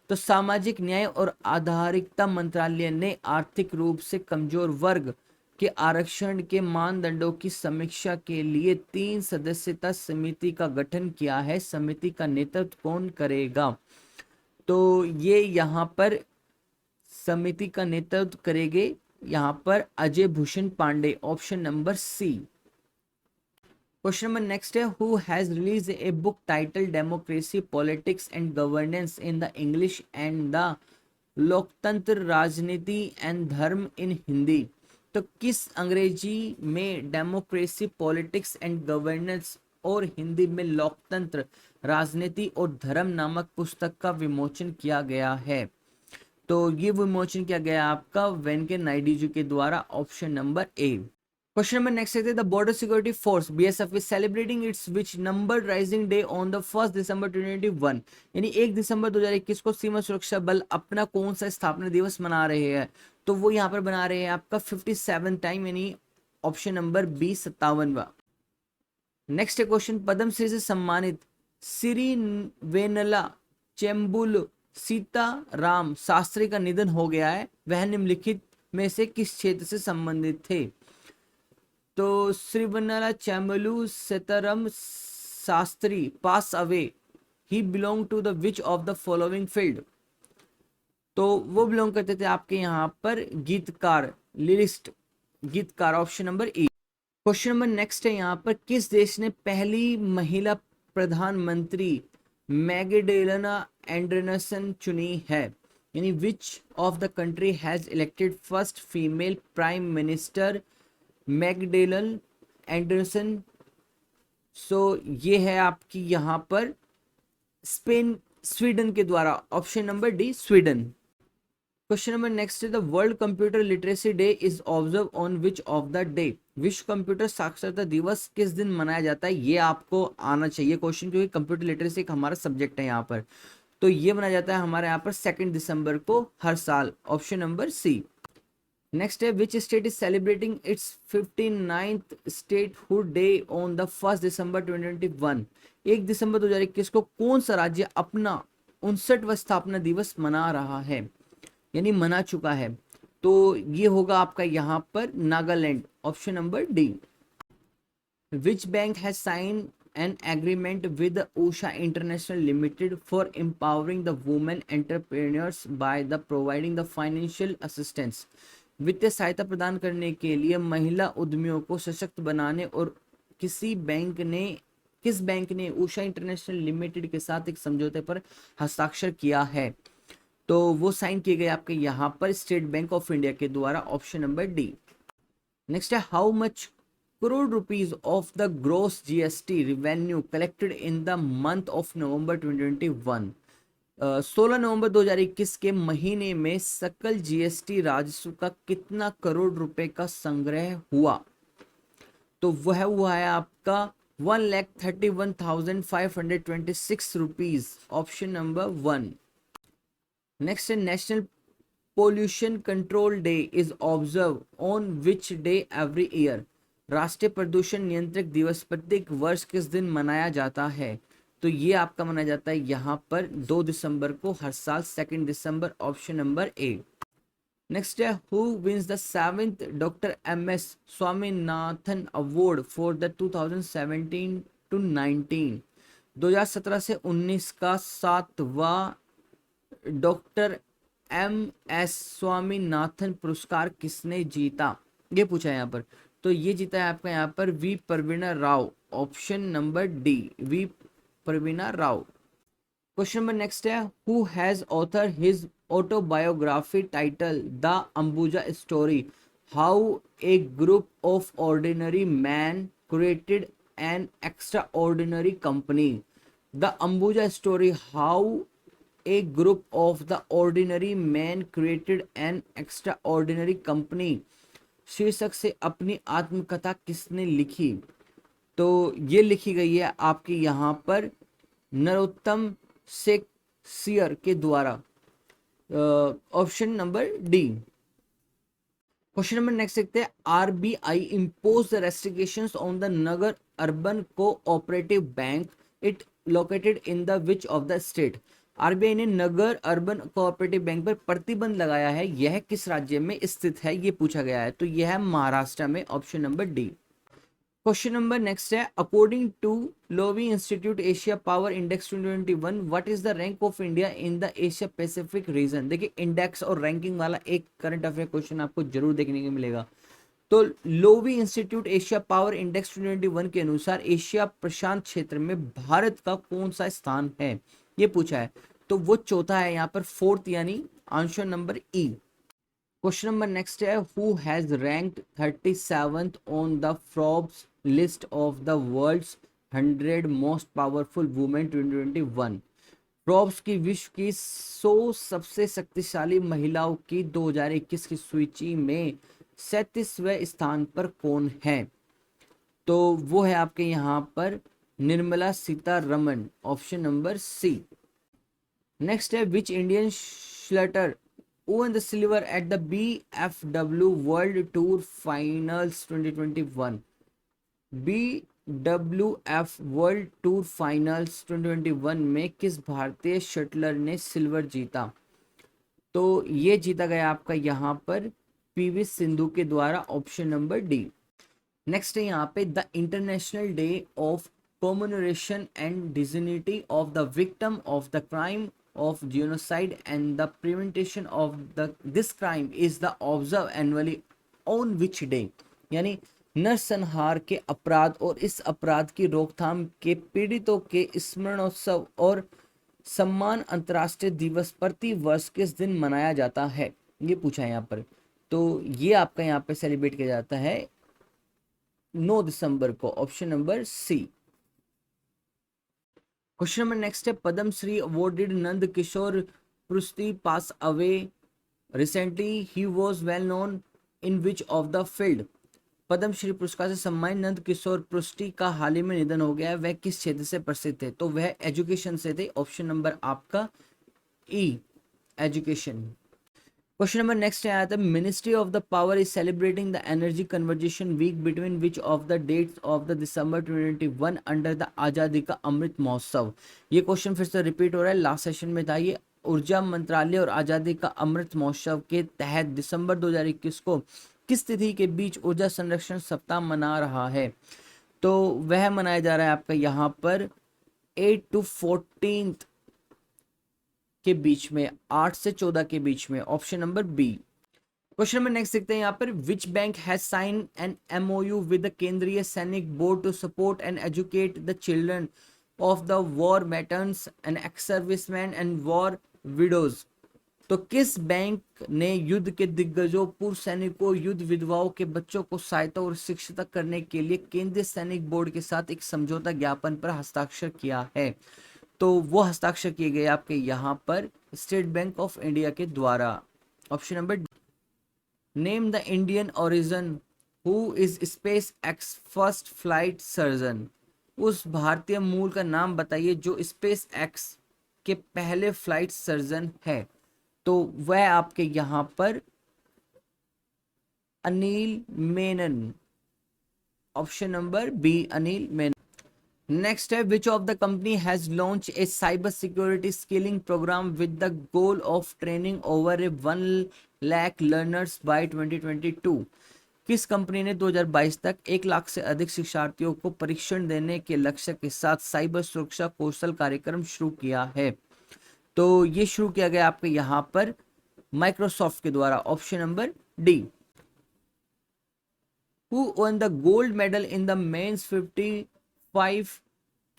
तो सामाजिक न्याय और आधारिकता मंत्रालय ने आर्थिक रूप से कमजोर वर्ग के आरक्षण के मानदंडों की समीक्षा के लिए 3 सदस्यता समिति का गठन किया है। समिति का नेतृत्व कौन करेगा? तो ये यहाँ पर समिति का नेतृत्व करेंगे यहाँ पर Ajay Bhushan Pandey, option number C. Question number next है, who has release a book title democracy politics and governance in the English and the Loktantra Rajniti and धर्म इन हिंदी। तो किस अंग्रेजी में डेमोक्रेसी पॉलिटिक्स एंड गवर्नेंस और हिंदी में लोकतंत्र राजनीति और धर्म नामक पुस्तक का विमोचन किया गया है? तो ये विमोचन किया गया आपका वेंकैया नायडू जी के द्वारा, option number A. Question number next है, the border security force BSF is celebrating its which number raising day on the 1 दिसंबर 2021। यानी 1 दिसंबर 2021 को सीमा सुरक्षा बल अपना कौन सा स्थापना दिवस मना रहे हैं? तो वो यहाँ पर बना रहे हैं आपका 57 टाइम, यानी ऑप्शन नंबर बी 57वां। नेक्स्ट क्वेश्चन, पद्मश्री से सम्मानित श्री वेनला चेम्बुल सीताराम शास्त्री का निधन हो गया है। वह निम्नलिखित में से किस क्षेत्र से संबंधित थे? तो Shri Vennela Chembolu Sitarama Sastry pass away, he belong to the which of the following field? तो वो बिलोंग करते थे आपके यहाँ पर गीतकार, लिरिस्ट, गीतकार, option number E. Question number next है यहाँ पर, किस देश ने पहली महिला प्रधानमंत्री मैगडेलेना एंडरसन चुनी है? यानी which of the country has elected first female prime minister Magdalena Andersson? So ये है आपकी यहाँ पर स्वीडन के द्वारा, option number D Sweden. Question number next है, the world computer literacy day is observe on which of the day? विश्व computer साक्षरता दिवस किस दिन मनाया जाता है? ये आपको आना चाहिए क्वेश्चन, क्योंकि कंप्यूटर लिटरेसी एक हमारा सब्जेक्ट है यहाँ पर। तो ये मनाया जाता है हमारे यहाँ पर 2 दिसंबर को हर साल, ऑप्शन नंबर सी। नेक्स्ट है, which state is celebrating its 59th statehood day on the 1 दिसंबर 2021। 1 दिसंबर 2021 को कौन सा राज्य अपना 59वां स्थापना दिवस मना रहा है, यानी मना चुका है? तो ये होगा आपका यहाँ पर Nagaland, option number D. Which bank has sign an agreement with Usha international limited for empowering the women entrepreneurs by the providing the financial assistance? वित्तीय सहायता प्रदान करने के लिए महिला उद्यमियों को सशक्त बनाने और किस बैंक ने उषा इंटरनेशनल लिमिटेड के साथ एक समझौते पर हस्ताक्षर किया है? तो वो साइन किए गए आपके यहाँ पर स्टेट बैंक ऑफ इंडिया के द्वारा, ऑप्शन नंबर डी। नेक्स्ट है, how much crore rupees of the gross GST revenue collected in the month of November 2021। 16 नवंबर 2021 के महीने में सकल जीएसटी राजस्व का कितना करोड़ रुपए का संग्रह हुआ? तो वह हुआ है आपका 1,31,526 रुपीज, ऑप्शन नंबर 1। नेक्स्ट है, national pollution control day is observe on which day every year? राष्ट्रीय प्रदूषण नियंत्रक दिवस प्रत्येक वर्ष किस दिन मनाया जाता है? तो ये आपका मनाया जाता है यहाँ पर 2 दिसंबर को हर साल, 2 दिसंबर, ऑप्शन नंबर ए। नेक्स्ट है, who wins the 7th doctor MS Swaminathan award for the 2017 to 19? 2017 से 19 का 7वां डॉक्टर MS स्वामीनाथन पुरस्कार किसने जीता, ये पूछा है यहाँ पर। तो ये जीता है आपका यहाँ पर V Parveena Rao, option number D, V Parveena Rao. Question number next है, who has author his autobiography title the Ambuja story, how a group of ordinary man created an extra ordinary company. The Ambuja story, how a group of the ordinary man created an extra ordinary company शीर्षक से अपनी आत्मकथा किसने लिखी। तो ये लिखी गई है आपके यहाँ पर नरोत्तम शेक्सपियर के द्वारा, option number D. Question number next देखते हैं, RBI impose the restrictions on the Nagar urban cooperative bank, it located in the which of the state. RBI ने नगर अर्बन कोऑपरेटिव बैंक पर प्रतिबंध लगाया है, यह किस राज्य में स्थित है, ये पूछा गया है। तो यह है महाराष्ट्र में, option number D. Question number next है, according to Lowy institute Asia power index 2021, what is the rank of India in the Asia Pacific region. देखिए इंडेक्स और रैंकिंग वाला एक करंट अफेयर क्वेश्चन आपको जरूर देखने को मिलेगा। तो Loewi institute Asia power index 2021 के अनुसार एशिया प्रशांत क्षेत्र में भारत का कौन सा स्थान है, ये पूछा है। तो वो चौथा है यहाँ पर, फोर्थ, यानी answer number E. Question number next है, who has ranked 37th on the Forbes list of the world's 100 most powerful women 2021। Forbes की विश्व की 100 सबसे शक्तिशाली महिलाओं की 2021 की सूची में 37वें स्थान पर कौन है। तो वो है आपके यहाँ पर Nirmala Sitharaman, option number C. Next है, which Indian shuttler won the silver at the BFW World Tour Finals 2021। BWF World Tour Finals 2021 में किस भारतीय शटलर ने सिल्वर जीता। तो ये जीता गया आपका यहाँ पर पीवी सिंधु के द्वारा, ऑप्शन नंबर डी। नेक्स्ट है यहाँ पे, the international day of commemoration and dignity of the victim of the crime of genocide and the prevention of this crime is the observed annually on which day। यानी नरसंहार के अपराध और इस अपराध की रोकथाम के पीड़ितों के स्मरणोत्सव और सम्मान अंतर्राष्ट्रीय दिवस प्रति वर्ष किस दिन मनाया जाता है, ये पूछा है यहाँ पर। तो ये आपका यहाँ पे सेलिब्रेट किया जाता है 9 दिसंबर को, option number C. Question number next है, Padma Shri awarded Nand Kishore Prithvi pass away recently, he was well known in which of the field. Padma Shri पुरस्कार से सम्मानित नंद किशोर पृथ्वी का हाल ही में निधन हो गया है, वह किस क्षेत्र से प्रसिद्ध थे। तो वह एजुकेशन से थे, ऑप्शन नंबर आपका E, education. Question number next आया था, ministry of the power is celebrating the energy conservation week between which of the dates of the December 2021 under the Azadi ka Amrit Mahotsav. ये क्वेश्चन फिर से रिपीट हो रहा है, लास्ट सेशन में था ये। ऊर्जा मंत्रालय और आज़ादी का अमृत महोत्सव के तहत दिसंबर 2021 को किस तिथि के बीच ऊर्जा संरक्षण सप्ताह मना रहा है। तो वह मनाया जा रहा है आपका यहाँ पर 8 to 14 के बीच में, 8 से 14 के बीच में, option number B. Question number next देखते हैं यहाँ पर, which bank has sign an MOU with the Kendriya Sainik board to support and educate the children of the war veterans and ex serviceman and war widows. तो किस bank ने युद्ध के दिग्गजों, पूर्व सैनिकों, युद्ध विधवाओं के बच्चों को सहायता और शिक्षित करने के लिए केंद्रीय सैनिक बोर्ड के साथ एक समझौता ज्ञापन पर हस्ताक्षर किया है। तो वो हस्ताक्षर किए गए आपके यहाँ पर स्टेट बैंक ऑफ इंडिया के द्वारा, option number. Name the Indian origin who is space x first flight surgeon. उस भारतीय मूल का नाम बताइए जो स्पेस एक्स के पहले फ्लाइट सर्जन है। तो वह आपके यहाँ पर Anil Menon, option number B, Anil Menon. Next है, which of the company has launch a cyber security skilling programme with the goal of training over a 1 lakh learners by 2022। किस कंपनी ने 2022 तक 1 लाख से अधिक शिक्षार्थियों को प्रशिक्षण देने के लक्ष्य के साथ साइबर सुरक्षा कौशल कार्यक्रम शुरू किया है। तो ये शुरू किया गया आपके यहाँ पर माइक्रोसॉफ्ट के द्वारा, option number D. who won the gold medal in the men's 55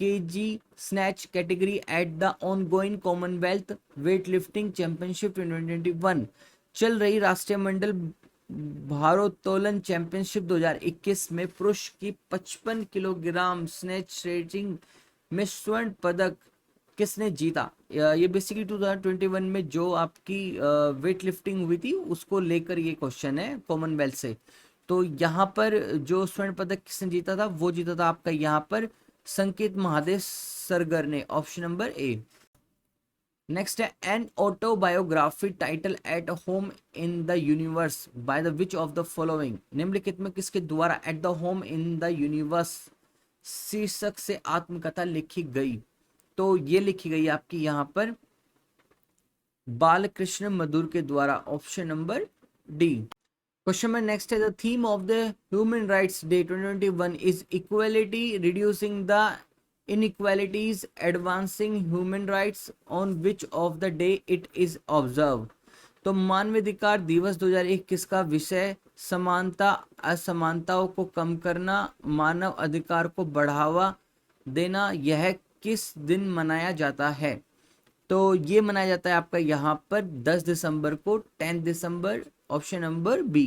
kg snatch category at the ongoing Commonwealth weightlifting championship 2021। चल रही राष्ट्रीय मंडल भारोत्तोलन चैंपियनशिप 2021 में पुरुष की 55 किलोग्राम स्नैच रेटिंग में स्वर्ण पदक किसने जीता। ये बेसिकली 2021 में जो आपकी वेट लिफ्टिंग हुई थी उसको लेकर ये क्वेश्चन है कॉमनवेल्थ से। तो यहाँ पर जो स्वर्ण पदक किसने जीता था, वो जीता था आपका यहाँ पर संकेत महादेव सरगर ने, ऑप्शन नंबर ए। नेक्स्ट है an autobiography title at home in the universe by the which of the following. निम्नलिखित में किसके द्वारा at the home in the universe शीर्षक से आत्मकथा लिखी गई। तो ये लिखी गई आपकी यहाँ पर बालकृष्ण मधुर के द्वारा, ऑप्शन नंबर डी। क्वेश्चन में नेक्स्ट है the theme of the human rights day 2021 is equality reducing the inequalities advancing human rights on which of the day it is observed। तो मानवाधिकार दिवस 2001 किसका विषय समानता असमानताओं को कम करना मानव अधिकार को बढ़ावा देना, यह किस दिन मनाया जाता है। तो ये मनाया जाता है आपका यहाँ पर 10 दिसंबर को, 10 दिसंबर, ऑप्शन नंबर बी।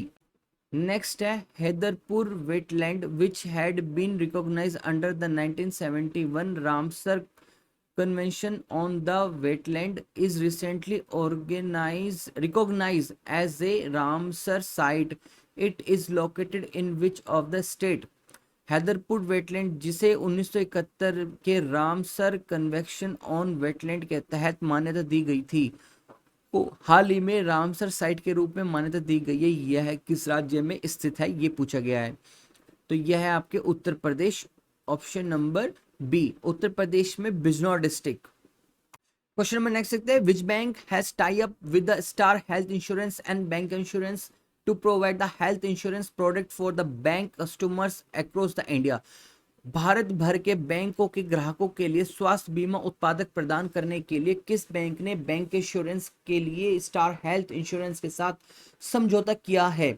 नेक्स्ट है Haiderpur wetland which had been recognise under the 1971 Ramsar convention on the wetland is recently recognise as a Ramsar site. It is located in which of the state. Haiderpur wetland जिसे 1971 के Ramsar convention on wetland के तहत मान्यता दी गई थी को हाल ही में रामसर साइट के रूप में मान्यता दी गई है, यह किस राज्य में स्थित है, ये पूछा गया है। तो यह है आपके Uttar Pradesh, option number B, Uttar Pradesh में Bijnor district. Question number next देखते हैं which bank has tie up with the star health insurance and bank insurance to provide the health insurance product for the bank customers across the India. Bharat भर के बैंकों के ग्राहकों के लिए स्वास्थ्य बीमा उत्पादक प्रदान करने के लिए किस बैंक ने बैंक इंश्योरेंस के लिए स्टार हेल्थ इंश्योरेंस के साथ समझौता किया है।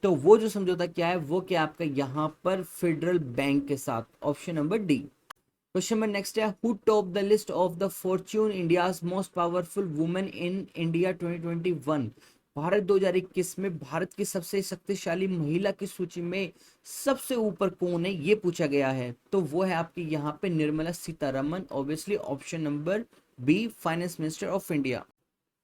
तो वो जो समझौता किया है वो क्या आपका यहाँ पर फेडरल बैंक के साथ, option number D. Question number next है who top the list of the Fortune India's most powerful women in India 2021। Bharat 2021 में भारत की सबसे शक्तिशाली महिला की सूची में सबसे ऊपर कौन है, ये पूछा गया है। तो वो है आपकी यहाँ पे Nirmala Sitharaman, obviously option number B, finance minister of India.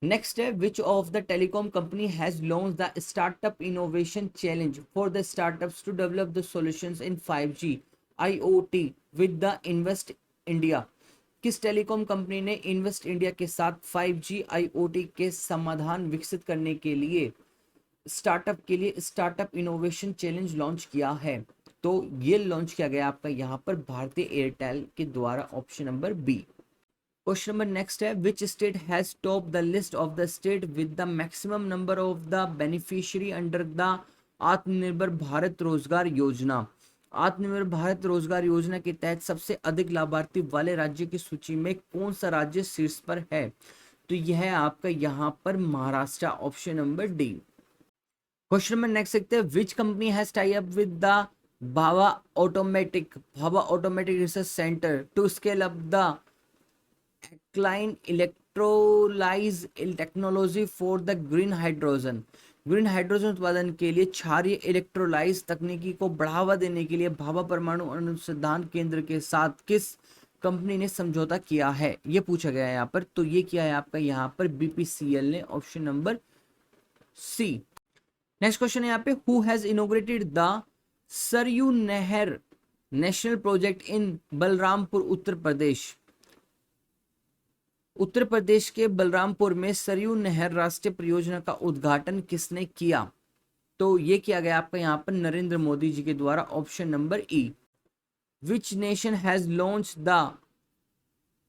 Next है which of the telecom company has launch the startup innovation challenge for the startups to develop the solutions in 5G IoT with the Invest India. किस telecom company ने Invest India के साथ 5G IoT के समाधान विकसित करने के लिए स्टार्टअप इनोवेशन चैलेंज लॉन्च किया है। तो ये लॉन्च किया गया आपका यहाँ पर भारतीय एयरटेल के द्वारा, option number B. Question number next है which state has top the list of the state with the maximum number of the beneficiary under the Atmanirbhar Bharat रोजगार योजना। आत्मनिर्भर भारत रोजगार योजना के तहत सबसे अधिक लाभार्थी वाले राज्य की सूची में कौन सा राज्य शीर्ष पर है। तो यह है आपका यहाँ पर Maharashtra, option number D. Question number next देखते हैं which company has tie up with the Bhabha automatic research centre to scale up the alkaline electrolyse technology for the green hydrogen. Green hydrogen उत्पादन के लिए क्षारीय इलेक्ट्रोलाइज तकनीकी को बढ़ावा देने के लिए भाभा परमाणु अनुसंधान केंद्र के साथ किस कंपनी ने समझौता किया है, ये पूछा गया है यहाँ पर। तो ये किया है आपका यहाँ पर BPCL ने, option number C. Next question है यहाँ पे who has inaugurated the Saryu Nahar national project in Balrampur Uttar Pradesh. Uttar Pradesh के बलरामपुर में सरयू नहर राष्ट्रीय परियोजना का उद्घाटन किसने किया। तो ये किया गया आपका यहाँ पर नरेंद्र मोदी जी के द्वारा, option number E. Which nation has launch the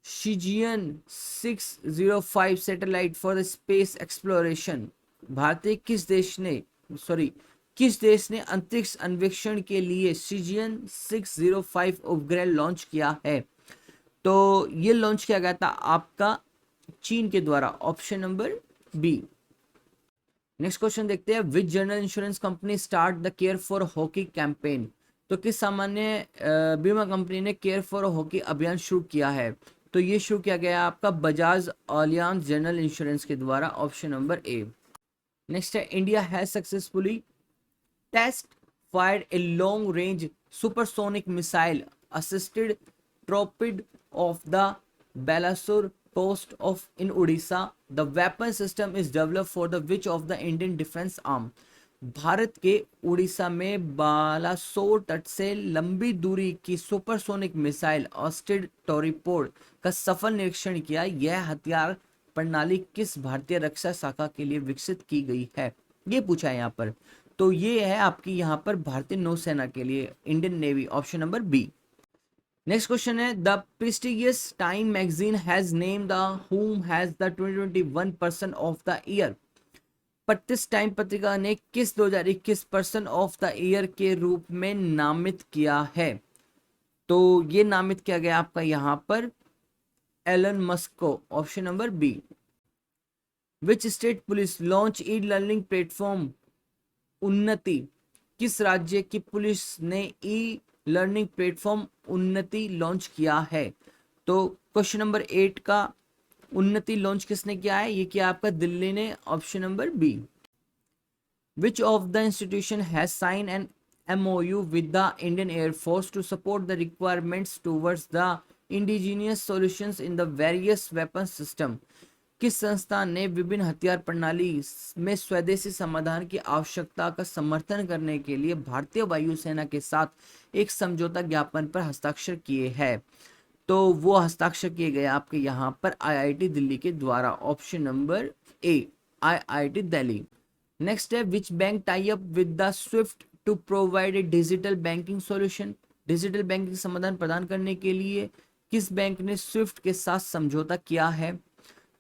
Shijian 605 satellite for the space exploration. भारतीय किस देश ने अंतरिक्ष अन्वेषण के लिए शिजियन 605 उपग्रह लॉन्च किया है। तो ये लॉन्च किया गया था आपका चीन के द्वारा, option number B. Next question देखते हैं, which general insurance company start the care for hockey campaign. तो किस सामान्य बीमा कंपनी ने केयर फॉर हॉकी अभियान शुरू किया है। तो ये शुरू किया गया है आपका बजाज अलियांज जनरल इंश्योरेंस के द्वारा, ऑप्शन नंबर ए। नेक्स्ट है, India has successfully test fired a long range supersonic missile assisted torpedo of the Balasore coast of in Odisha. The weapon system is developed for the which of the Indian Defence Arm. Bharat के उड़ीसा में बालासोर तट से लंबी दूरी की supersonic missile Oersted टोरिपोड का सफल निरीक्षण किया। यह हथियार प्रणाली किस भारतीय रक्षा शाखा के लिए विकसित की गई है, ये पूछा है यहाँ पर। तो ये है आपकी यहाँ पर भारतीय नौसेना के लिए, Indian navy, option number B. Next question है, the prestigious Time magazine has name the whom has the 2021 person of the year. प्रतिष्ठ टाइम पत्रिका ने किस 2021 पर्सन ऑफ द ईयर के रूप में नामित किया है। तो ये नामित किया गया आपका यहाँ पर एलन मस्क को, option number B. Which state police launch e learning platform Unnati. किस राज्य की पुलिस ने e learning platform Unnati launch किया है। तो क्वेश्चन नंबर 8 का उन्नति लॉन्च किसने किया है, ये किया आपका दिल्ली ने, option number B. Which of the institution has sign an MOU with the Indian Air Force to support the requirements towards the indigenous solutions in the various weapon system। किस संस्थान ने विभिन्न हथियार प्रणाली में स्वदेशी समाधान की आवश्यकता का समर्थन करने के लिए भारतीय वायुसेना के साथ एक समझौता ज्ञापन पर हस्ताक्षर किए हैं। तो वो हस्ताक्षर किए गए आपके यहाँ पर IIT दिल्ली के द्वारा, option number A, IIT Delhi. Next है, which bank tie up with the SWIFT to provide a digital banking solution. Digital banking समाधान प्रदान करने के लिए किस बैंक ने स्विफ्ट के साथ समझौता किया है।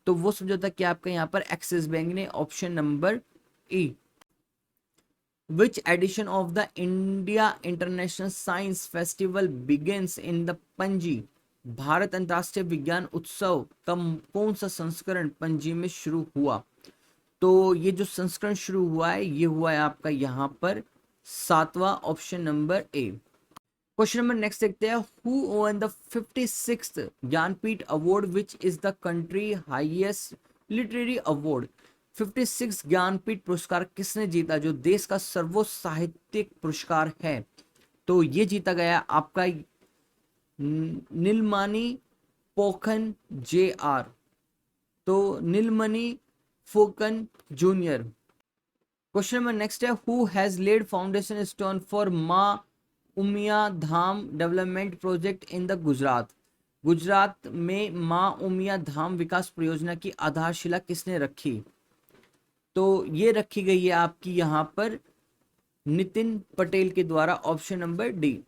तो वो समझौता क्या आपका यहाँ पर एक्सिस बैंक ने, option number E. Which edition of the India international science festival begins in the Panaji. Bharat अंतरराष्ट्रीय विज्ञान उत्सव का कौन सा संस्करण पणजी में शुरू हुआ। तो ये जो संस्करण शुरू हुआ है ये हुआ है आपका यहाँ पर 7वां, option number A. Question number next देखते हैं, who won the 56th Jnanpith award which is the country highest literary award. 56 Jnanpith पुरस्कार किसने जीता, जो देश का सर्वोच्च साहित्यिक पुरस्कार है। तो ये जीता गया आपका नीलमणि पोखन JR। तो Nilmani Phookan junior. Question number next है, who has laid foundation stone for Maa Umiya Dham development project in the Gujarat. Gujarat में मां उमिया धाम विकास परियोजना की आधारशिला किसने रखी। तो ये रखी गई है आपकी यहाँ पर नितिन पटेल के द्वारा, option number D.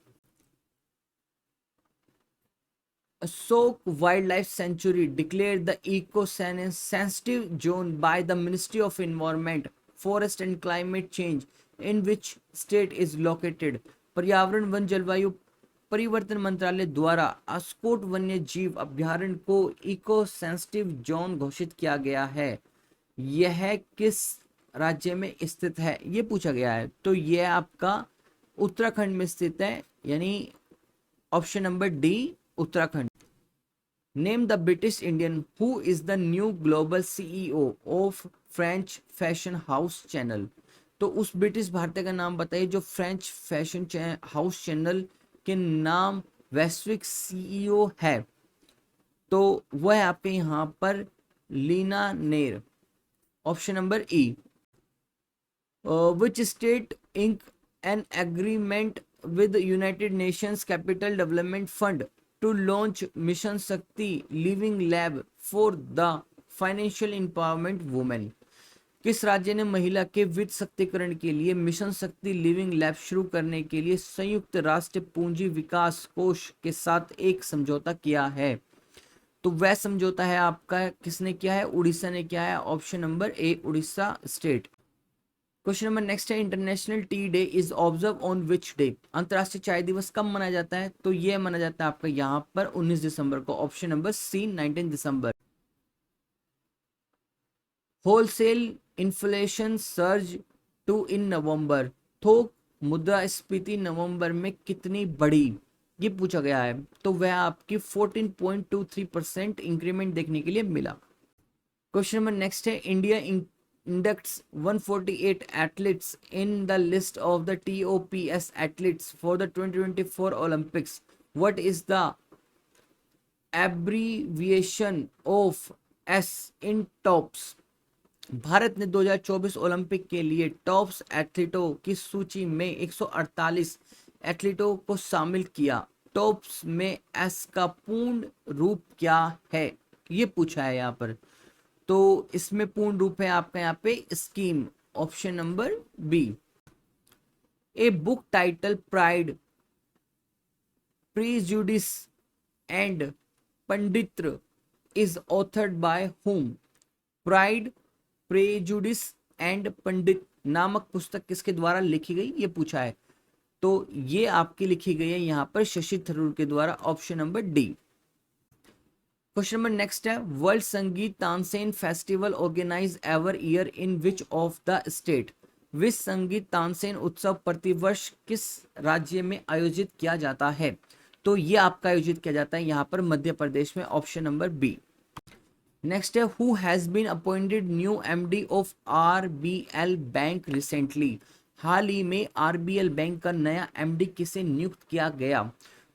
Asok Wildlife Sanctuary declared the eco-sensitive zone by the Ministry of Environment, Forest and Climate Change in which state is located। पर्यावरण वन जलवायु परिवर्तन मंत्रालय द्वारा अस्कोट वन्य जीव अभ्यारण्य को इको सेंसिटिव जोन घोषित किया गया है। यह किस राज्य में स्थित है, ये पूछा गया है। तो यह आपका उत्तराखंड में स्थित है, यानी option number D, Uttarakhand. Name the British Indian who is the new global CEO of French fashion house channel. तो उस ब्रिटिश भारतीय का नाम बताइए जो फ्रेंच फैशन हाउस चैनल के नाम वैश्विक CEO है। तो वह है आपके यहाँ पर Leena Nair, option number E. Which state ink an agreement with United Nations Capital Development Fund to launch Mission Shakti Living Lab for the Financial Empowerment Women। किस राज्य ने महिला के वित्त शक्तिकरण के लिए मिशन शक्ति लिविंग लैब शुरू करने के लिए संयुक्त राष्ट्र पूंजी विकास कोष के साथ एक समझौता किया है। तो वह समझौता है आपका किसने किया है, उड़ीसा ने किया है, option number A, Odisha state. Question number next है, international tea day is observe on which day. अंतरराष्ट्रीय चाय दिवस कब मनाया जाता है। तो यह मनाया जाता है आपका यहाँ पर 19 दिसंबर को, ऑप्शन नंबर सी, 19 दिसंबर। Wholesale inflation surge to in November, थोक मुद्रास्फीति नवंबर में कितनी बढ़ी, ये पूछा गया है। तो वह आपकी 14.23% इंक्रीमेंट देखने के लिए मिला। क्वेश्चन नंबर नेक्स्ट है, India inducts 148 athletes in the list of the TOPS athletes for the 2024 Olympics, what is the abbreviation of S in tops. Bharat ने 2024 ओलंपिक के लिए टॉप्स एथलीटों की सूची में 148 एथलीटों को शामिल किया। टॉप्स में एस का पूर्ण रूप क्या है, ये पूछा है यहाँ पर। तो इसमें पूर्ण रूप है आपका यहाँ पे scheme, option number B. A book title pride prejudice and punditry is authored by whom। Pride, prejudice and pundit नामक पुस्तक किसके द्वारा लिखी गई, ये पूछा है। तो ये आपकी लिखी गई है यहाँ पर शशि थरूर के द्वारा, option number D. Question number next है, world Sangeet Tansen festival organise ever year in which of the state. विश्व संगीत तानसेन उत्सव प्रतिवर्ष किस राज्य में आयोजित किया जाता है। तो ये आपका आयोजित किया जाता है यहाँ पर मध्य प्रदेश में, ऑप्शन नंबर बी। नेक्स्ट है, who has been appointed new MD of RBL bank recently. हाल ही में RBL बैंक का नया MD किसे नियुक्त किया गया।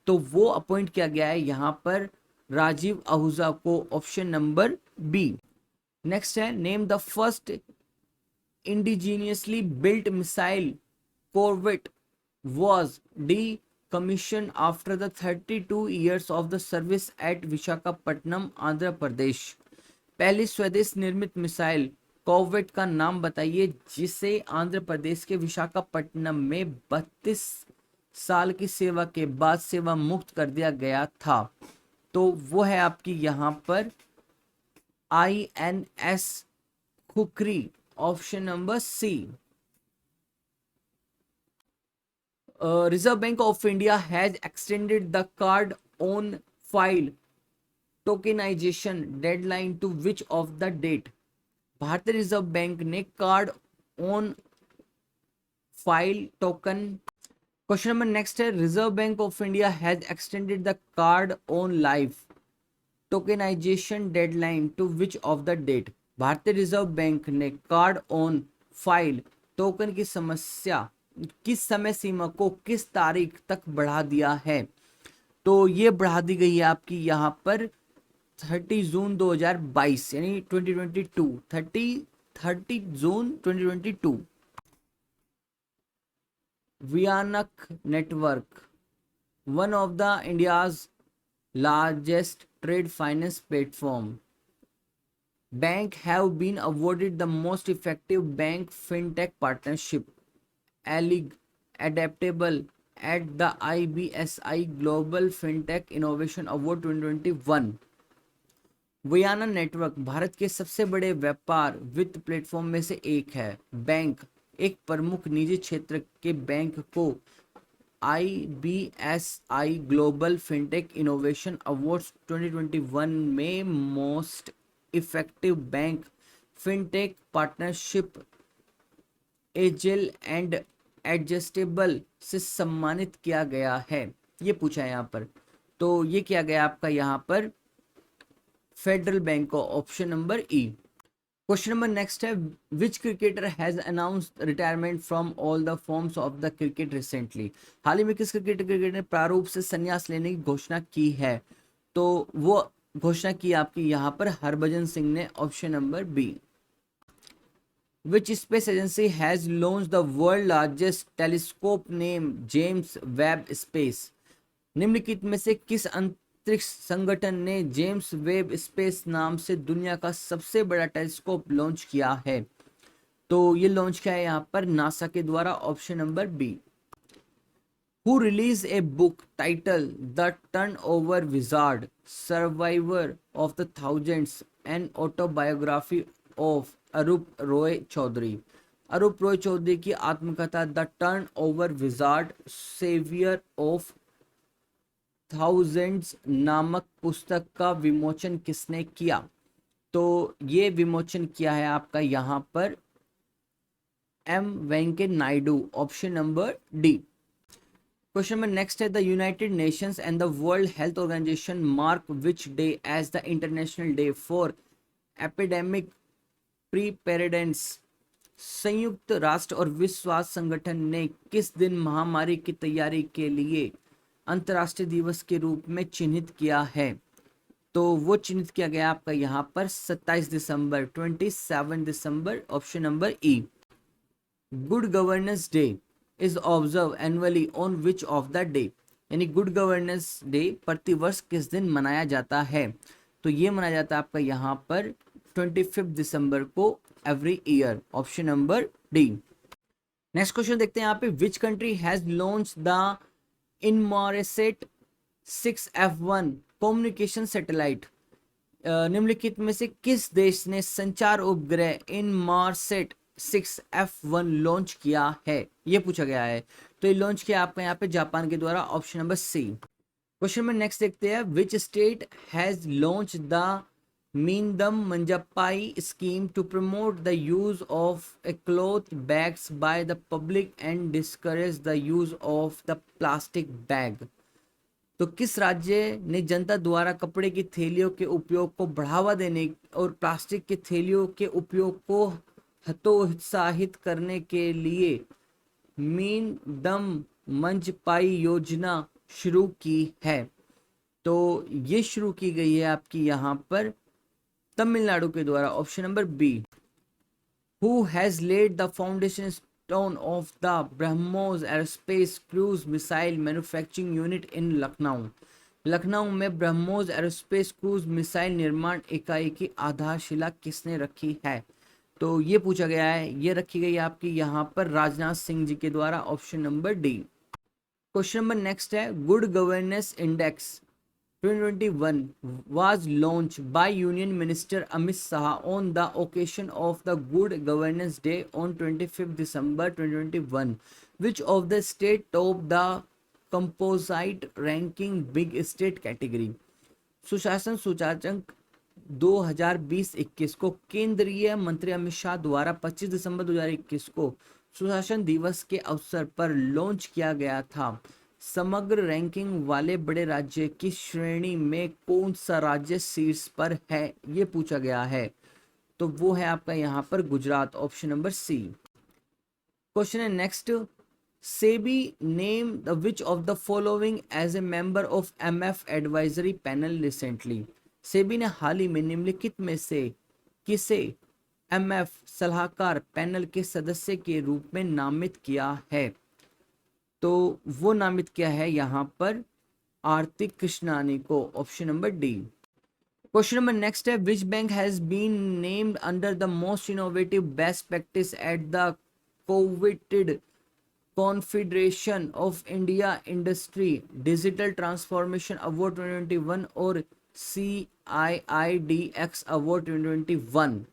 तो वो अपॉइंट किया गया है यहाँ पर राजीव आहूजा को, ऑप्शन नंबर बी। नेक्स्ट है, name the first indigenously built missile corvette was decommissioned after the 32 years of the service at Visakhapatnam, Andhra Pradesh. पहली स्वदेश निर्मित मिसाइल कॉर्वेट का नाम बताइए जिसे आंध्र प्रदेश के विशाखापट्टनम में 32 साल की सेवा के बाद सेवा मुक्त कर दिया गया था। तो वो है आपकी यहाँ पर INS Khukri, option number C. Reserve Bank of India has extended the card on file tokenization deadline to which of the date। भारतीय रिजर्व बैंक ने card on file token. Question number next है, Reserve bank of India has extended the card on life tokenisation deadline to which of the date. भारतीय reserve bank ने card on file token की समस्या किस समय सीमा को किस तारीख तक बढ़ा दिया है। तो ये बढ़ा दी गई है आपकी यहाँ पर 30 जून 2022 यानी 2022, 30 जून 2022। Vayana network, one of the India's largest trade finance platform, bank have been awarded the most effective bank fintech partnership एलिग adaptable at the IBSI global fintech innovation award 2021। Vayana network Bharat के सबसे बड़े व्यापार वित्त प्लेटफॉर्म में से एक है। बैंक एक प्रमुख निजी क्षेत्र के बैंक को IBSI global fintech innovation awards 2021 में most effective bank fintech partnership AJL and adjustable से सम्मानित किया गया है, ये पूछा है यहाँ पर। तो ये किया गया आपका यहाँ पर फेडरल बैंक को, option number E. Question number next है, which cricketer has announced retirement from all the forms of the cricket recently. हाल ही में किस क्रिकेटर ने प्रारूप से संन्यास लेने की घोषणा की है। तो वो घोषणा की आपकी यहाँ पर हरभजन सिंह ने, option number B. Which space agency has launched the world largest telescope named James Webb Space। निम्नलिखित में से किस अंतरिक्ष संगठन ने जेम्स वेब स्पेस नाम से दुनिया का सबसे बड़ा टेलीस्कोप लॉन्च किया है। तो ये लॉन्च किया है यहाँ पर नासा के द्वारा, option number B. Who released a book titled The Turnover Wizard, Survivor of the Thousands, an autobiography of Arup Roy Choudhury. Arup Roy Choudhury की आत्मकथा the turn over wizard saviour of thousands नामक पुस्तक का विमोचन किसने किया। तो ये विमोचन किया है आपका यहाँ पर M Venkaiah Naidu, option number D. Question number next है the United Nations and the World Health Organization mark which day as the international day for epidemic preparedness. संयुक्त राष्ट्र और विश्व स्वास्थ्य संगठन ने किस दिन महामारी की तैयारी के लिए अंतर्राष्ट्रीय दिवस के रूप में चिन्हित किया है? तो वो चिन्हित किया गया आपका यहाँ पर 27 दिसंबर 27 दिसंबर, option number E. Good governance day is observe annually on which of the day, यानी गुड गवर्नेंस डे प्रतिवर्ष किस दिन मनाया जाता है? तो ये मनाया जाता है आपका यहाँ पर 25 दिसंबर को every year, option number D. Next question देखते हैं यहाँ पे which country has launch the Inmarsat 6F1 communication satellite. निम्नलिखित में से किस देश ने संचार उपग्रह इनमॉरसेट 6F1 लॉन्च किया है, ये पूछा गया है। तो ये लॉन्च किया आपका यहाँ पे जापान के द्वारा, ऑप्शन नंबर सी। क्वेश्चन में नेक्स्ट देखते हैं which state has launch the Meendum Manjappai scheme to promote the use of a cloth bags by the public and discourage the use of the plastic bag. तो किस राज्य ने जनता द्वारा कपड़े की थैलियों के उपयोग को बढ़ावा देने और प्लास्टिक के थैलियों के उपयोग को हतोत्साहित करने के लिए मीन दम मंच पाई योजना शुरू की है? तो ये शुरू की गई है आपकी यहाँ पर तमिलनाडु के द्वारा, option number B. Who has laid the foundation stone of the BrahMos aerospace cruise missile manufacturing unit in Lucknow. Lucknow में ब्रह्मोस एरोस्पेस क्रूज मिसाइल निर्माण इकाई की आधारशिला किसने रखी है? तो ये पूछा गया है, ये रखी गई आपकी यहाँ पर राजनाथ सिंह जी के द्वारा, option number D. Question number next है good governance index 2021 was launched by Union Minister Amit Shah on the occasion of the Good Governance Day on 25 December 2021. Which of the state topped the composite ranking big state category? सुशासन सूचकांक 2020-21 को केंद्रीय मंत्री अमित शाह द्वारा 25 दिसंबर 2021 को सुशासन दिवस के अवसर पर लॉन्च किया गया था। समग्र रैंकिंग वाले बड़े राज्य की श्रेणी में कौन सा राज्य शीर्ष पर है, ये पूछा गया है। तो वो है आपका यहाँ पर Gujarat, option number C. Question है next SEBI name the which of the following as a member of MF advisory panel recently. SEBI ने हाल ही में निम्नलिखित में से किसे एमएफ सलाहकार पैनल के सदस्य के रूप में नामित किया है? तो वो नामित किया है यहाँ पर आरती कृष्णानी को, option number D. Question number next है which bank has been named under the most innovative best practice at the coveted confederation of India industry digital transformation award 2021 और CIIDX अवार्ड 2021।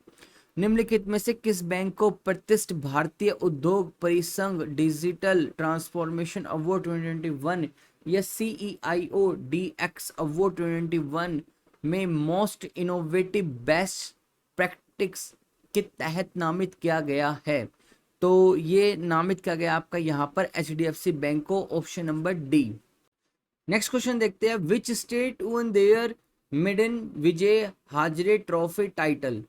निम्नलिखित में से किस बैंक को प्रतिष्ठित भारतीय उद्योग परिसंघ डिजिटल ट्रांसफॉर्मेशन अवार्ड 2021 या CEIODX अवार्ड 2021 में मोस्ट इनोवेटिव बेस्ट प्रैक्टिस के तहत नामित किया गया है? तो ये नामित किया गया आपका यहाँ पर HDFC बैंक को, option number D. Next question देखते हैं which state won their maiden Vijay Hazare trophy title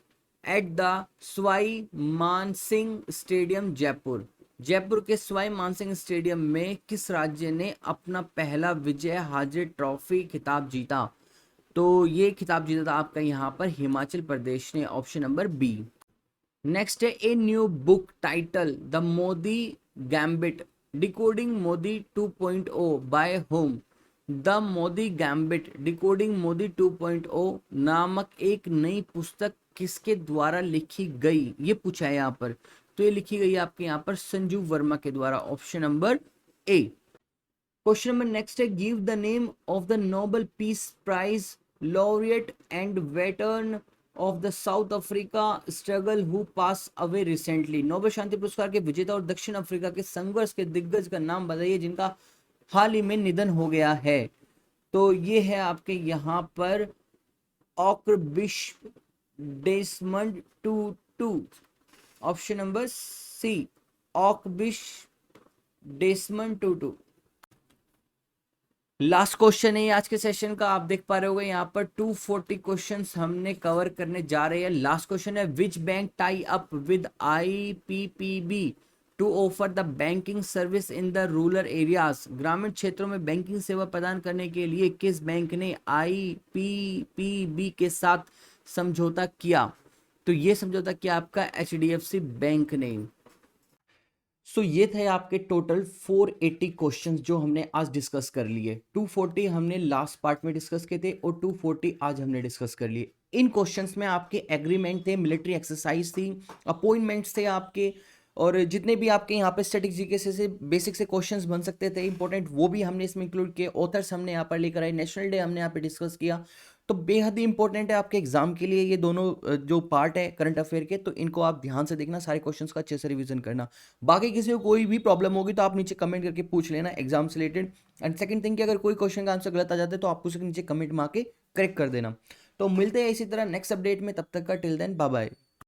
at the Sawai Mansingh stadium Jaipur. Jaipur के सवाई मानसिंह स्टेडियम में किस राज्य ने अपना पहला विजय हाजरे ट्रॉफी खिताब जीता? तो ये खिताब जीता था आपका यहाँ पर हिमाचल प्रदेश ने, ऑप्शन नंबर बी। नेक्स्ट है a new book title the Modi gambit decoding Modi 2.0 by home. The Modi gambit decoding Modi 2.0 नामक एक नई पुस्तक किसके द्वारा लिखी गई, ये पूछा है यहाँ पर। तो ये लिखी गई आपके यहाँ पर संजू वर्मा के द्वारा, option number A. Question number next है give the name of the Nobel peace prize laureate and veteran of the South Africa struggle who pass away recently. Nobel शांति पुरस्कार के विजेता और दक्षिण अफ्रीका के संघर्ष के दिग्गज का नाम बताइए जिनका हाल ही में निधन हो गया है। तो ये है आपके यहाँ पर archbishop Desmond Tutu, option number C ऑकबिश डेसमंड टूटू। लास्ट क्वेश्चन है आज के सेशन का, आप देख पा रहे होगे यहाँ पर 240 क्वेश्चंस हमने कवर करने जा रहे हैं। लास्ट क्वेश्चन है, which bank tie up with IPPB to offer the banking service in the rural areas. ग्रामीण क्षेत्रों में बैंकिंग सेवा प्रदान करने के लिए किस बैंक ने आईपीपीबी के साथ समझौता किया? तो ये समझौता किया आपका एचडीएफसी बैंक ने। सो ये थे आपके टोटल 480 क्वेश्चंस जो हमने आज डिस्कस कर लिए। 240 हमने लास्ट पार्ट में डिस्कस किए थे और 240 आज हमने डिस्कस कर लिए। इन क्वेश्चंस में आपके एग्रीमेंट थे, मिलिट्री एक्सरसाइज थी, अपॉइंटमेंट्स थे आपके, और जितने भी आपके यहाँ पे स्टैटिक जीके से बेसिक से क्वेश्चंस बन सकते थे इंपॉर्टेंट, वो भी हमने इसमें इंक्लूड किए। ऑथर्स हमने यहाँ पर लेकर आए, नेशनल डे हमने यहाँ पे डिस्कस किया। तो बेहद ही इंपॉर्टेंट है आपके एग्जाम के लिए ये दोनों जो पार्ट है करंट अफेयर के, तो इनको आप ध्यान से देखना, सारे क्वेश्चंस का अच्छे से रिवीजन करना। बाकी किसी को कोई भी प्रॉब्लम होगी तो आप नीचे कमेंट करके पूछ लेना एग्जाम से रिलेटेड। एंड सेकंड थिंग कि अगर कोई क्वेश्चन का आंसर गलत आ जाता है तो आप उसे नीचे कमेंट में आके करेक्ट कर देना। तो मिलते हैं इसी तरह नेक्स्ट अपडेट में, तब तक का टिल देन बाय बाय।